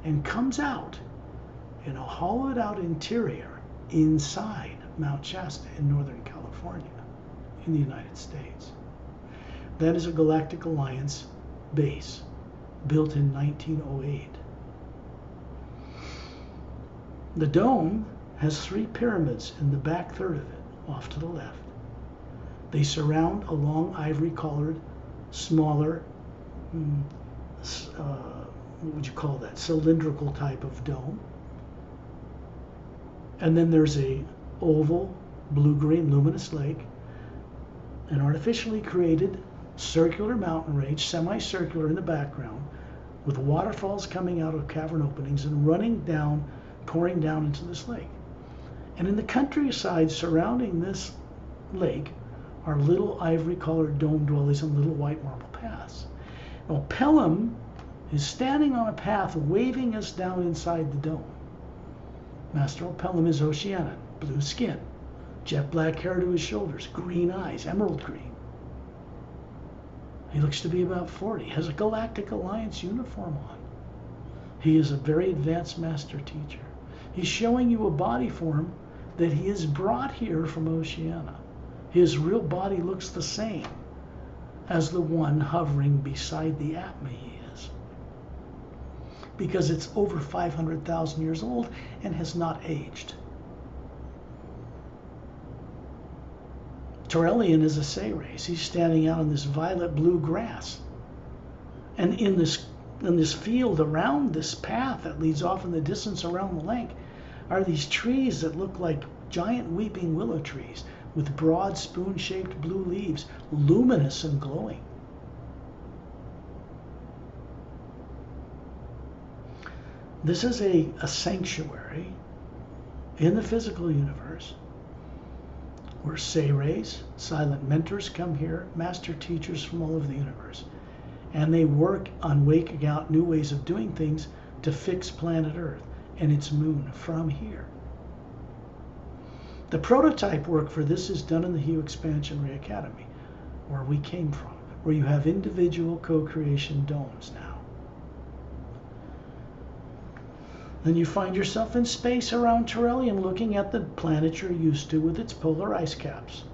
and comes out in a hollowed out interior inside Mount Shasta in Northern California in the United States. That is a Galactic Alliance base built in 1908. The dome has 3 pyramids in the back third of it, off to the left. They surround a long ivory-colored, smaller, what would you call that, cylindrical type of dome. And then there's a oval, blue-green, luminous lake, an artificially created circular mountain range, semicircular in the background, with waterfalls coming out of cavern openings and running down, pouring down into this lake. And in the countryside surrounding this lake are little ivory-colored dome dwellings and little white marble paths. Now, Pelham is standing on a path waving us down inside the dome. Master Pelham is Oceanian, blue skin, jet black hair to his shoulders, green eyes, emerald green. He looks to be about 40, has a Galactic Alliance uniform on. He is a very advanced master teacher. He's showing you a body form that he has brought here from Oceania. His real body looks the same as the one hovering beside the Atma he is, because it's over 500,000 years old and has not aged. Torellian is a Say race. He's standing out on this violet blue grass. And in this field around this path that leads off in the distance around the lake are these trees that look like giant weeping willow trees with broad spoon-shaped blue leaves, luminous and glowing. This is a sanctuary in the physical universe where Say-Rays, silent mentors, come here, master teachers from all over the universe, and they work on waking out new ways of doing things to fix planet Earth and its moon from here. The prototype work for this is done in the Hue Expansion Ray Academy, where we came from, where you have individual co-creation domes now. Then you find yourself in space around Torellian looking at the planet you're used to with its polar ice caps.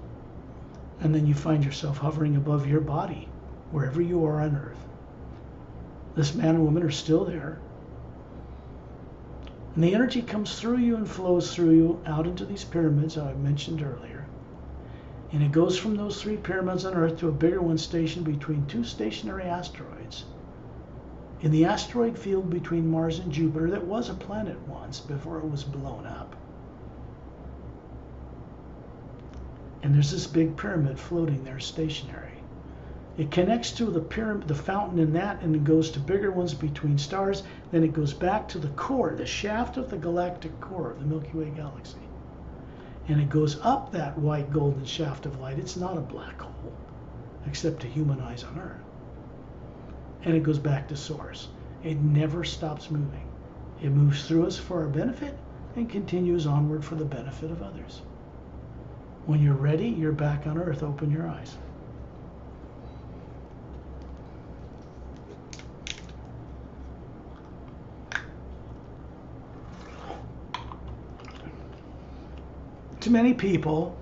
And then you find yourself hovering above your body, wherever you are on Earth. This man and woman are still there. And the energy comes through you and flows through you out into these pyramids I mentioned earlier. And it goes from those 3 pyramids on Earth to a bigger one stationed between 2 stationary asteroids. In the asteroid field between Mars and Jupiter that was a planet once before it was blown up. And there's this big pyramid floating there stationary. It connects to the pyramid, the fountain in that, and it goes to bigger ones between stars. Then it goes back to the core, the shaft of the galactic core of the Milky Way galaxy. And it goes up that white golden shaft of light. It's not a black hole, except to human eyes on Earth. And it goes back to source. It never stops moving. It moves through us for our benefit and continues onward for the benefit of others. When you're ready, you're back on earth. Open your eyes. To many people,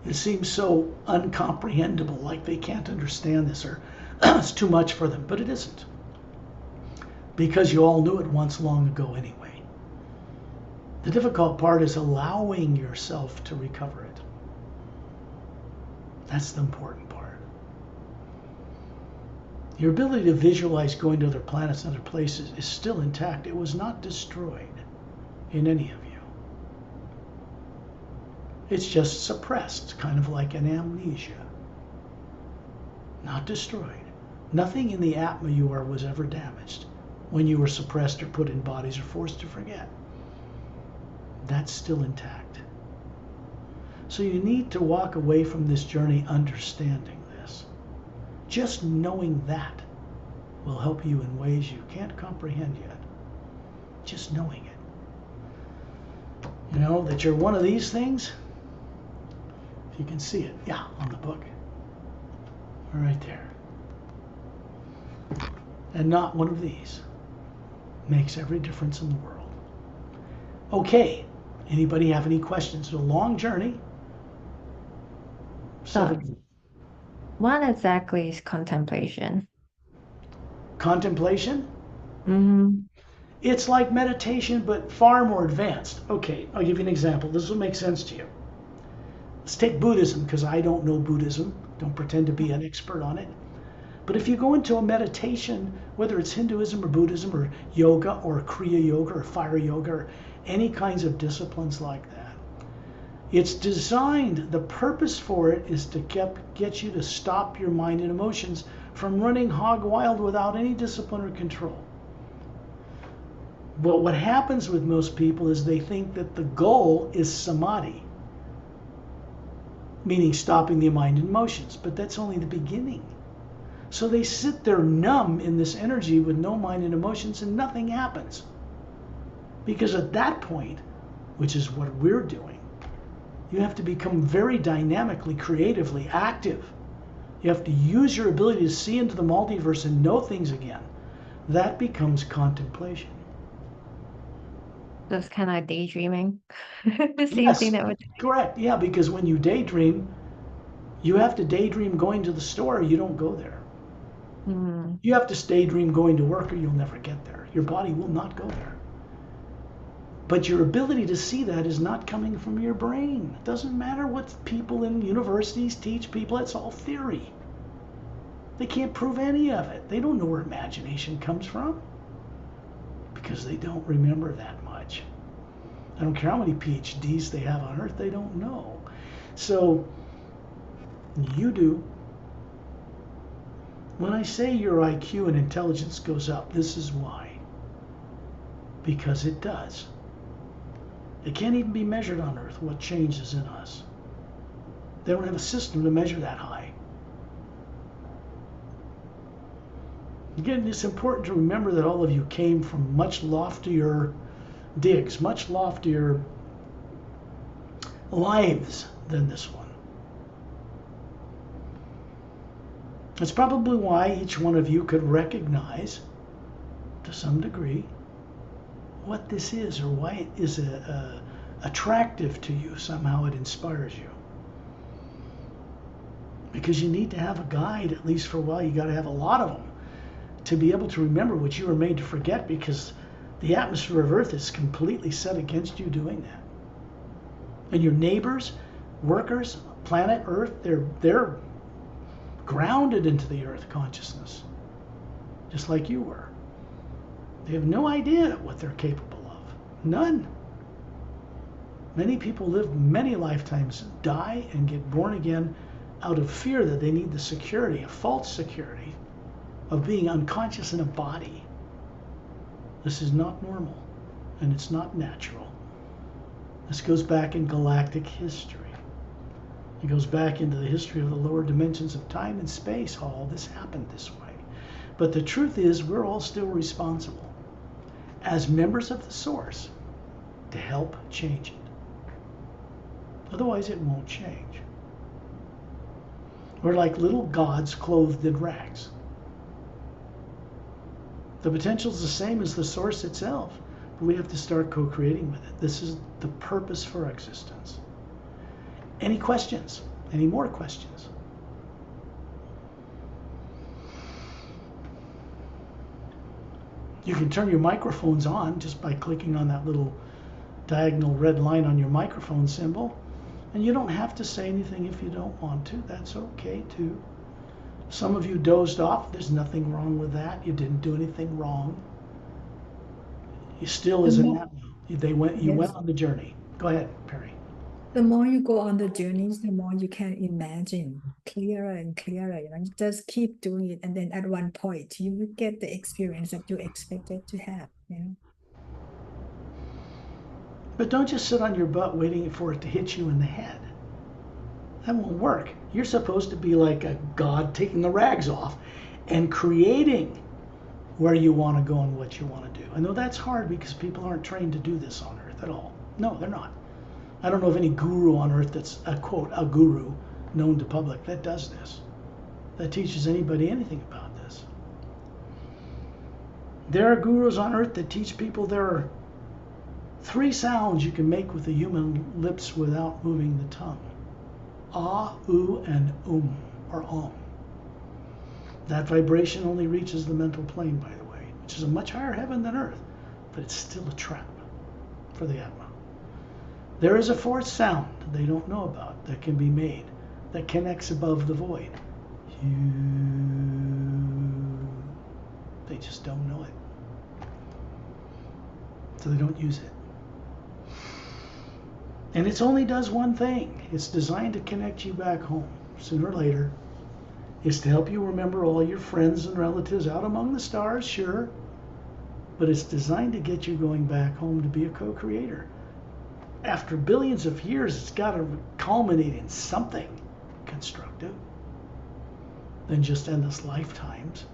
it seems so incomprehensible, like they can't understand this or it's too much for them, but it isn't. Because you all knew it once long ago anyway. The difficult part is allowing yourself to recover it. That's the important part. Your ability to visualize going to other planets and other places is still intact. It was not destroyed in any of you. It's just suppressed, kind of like an amnesia. Not destroyed. Nothing in the Atma you are was ever damaged when you were suppressed or put in bodies or forced to forget. That's still intact. So you need to walk away from this journey understanding this. Just knowing that will help you in ways you can't comprehend yet. Just knowing it. You know, that you're one of these things. If you can see it, yeah, on the book. Right there. And not one of these. Makes every difference in the world. Okay, anybody have any questions? It's a long journey. So, what exactly is contemplation? Contemplation? Mm-hmm. It's like meditation, but far more advanced. Okay, I'll give you an example. This will make sense to you. Let's take Buddhism, because I don't know Buddhism. Don't pretend to be an expert on it. But if you go into a meditation, whether it's Hinduism or Buddhism or yoga or Kriya yoga or fire yoga or any kinds of disciplines like that, it's designed, the purpose for it is to get you to stop your mind and emotions from running hog wild without any discipline or control. But what happens with most people is they think that the goal is samadhi, meaning stopping the mind and emotions, but that's only the beginning. So they sit there numb in this energy with no mind and emotions and nothing happens. Because at that point, which is what we're doing, you have to become very dynamically, creatively active. You have to use your ability to see into the multiverse and know things again. That becomes contemplation. That's kind of like daydreaming. The same Yes, thing that would. correct. Yeah, because when you daydream, you have to daydream going to the store. You don't go there. Mm, You have to daydream going to work or you'll never get there. Your body will not go there. But your ability to see that is not coming from your brain. It doesn't matter what people in universities teach people. It's all theory. They can't prove any of it. They don't know where imagination comes from because they don't remember that much. I don't care how many PhDs they have on Earth, they don't know. So you do. When I say your IQ and intelligence goes up, this is why. Because it does. It can't even be measured on Earth, what changes in us. They don't have a system to measure that high. Again, it's important to remember that all of you came from much loftier digs, much loftier lives than this one. That's probably why each one of you could recognize, to some degree, what this is or why it is attractive to you. Somehow it inspires you. Because you need to have a guide, at least for a while. You got to have a lot of them to be able to remember what you were made to forget, because the atmosphere of Earth is completely set against you doing that. And your neighbors, workers, planet Earth, they're grounded into the Earth consciousness, just like you were. They have no idea what they're capable of. None. Many people live many lifetimes, die, and get born again out of fear that they need the security, a false security, of being unconscious in a body. This is not normal, and it's not natural. This goes back in galactic history. It goes back into the history of the lower dimensions of time and space, how all this happened this way. But the truth is, we're all still responsible. as members of the source to help change it. Otherwise, it won't change. We're like little gods clothed in rags. The potential is the same as the source itself, but we have to start co-creating with it. This is the purpose for existence. Any questions? Any more questions? You can turn your microphones on just by clicking on that little diagonal red line on your microphone symbol. And you don't have to say anything if you don't want to. That's okay too. Some of you dozed off. There's nothing wrong with that. You didn't do anything wrong. You still is an Atma. You went on the journey. Go ahead, Pari. The more you go on the journeys, the more you can imagine clearer and clearer. You just keep doing it, and then at one point you will get the experience that you expected to have. But don't just sit on your butt waiting for it to hit you in the head. That won't work. You're supposed to be like a god taking the rags off and creating where you want to go and what you want to do. I know that's hard because people aren't trained to do this on earth at all. No, they're not. I don't know of any guru on earth that's a quote, a guru known to public that does this, that teaches anybody anything about this. There are gurus on earth that teach people there are 3 sounds you can make with the human lips without moving the tongue. Ah, oo, and or om. That vibration only reaches the mental plane, by the way, which is a much higher heaven than earth, but it's still a trap for the Atma. There is a 4th sound they don't know about that can be made, that connects above the void. They just don't know it. So they don't use it. And it only does one thing. It's designed to connect you back home sooner or later. It's to help you remember all your friends and relatives out among the stars, sure. But it's designed to get you going back home to be a co-creator. After billions of years, it's got to culminate in something constructive than just endless lifetimes.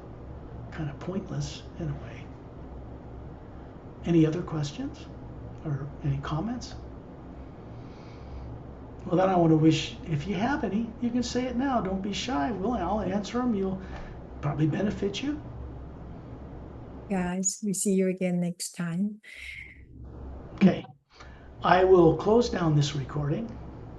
Kind of pointless in a way. Any other questions or any comments? Well, then I want to wish, if you have any, you can say it now. Don't be shy. I'll answer them. You'll probably benefit you. Guys, we see you again next time. Okay. I will close down this recording.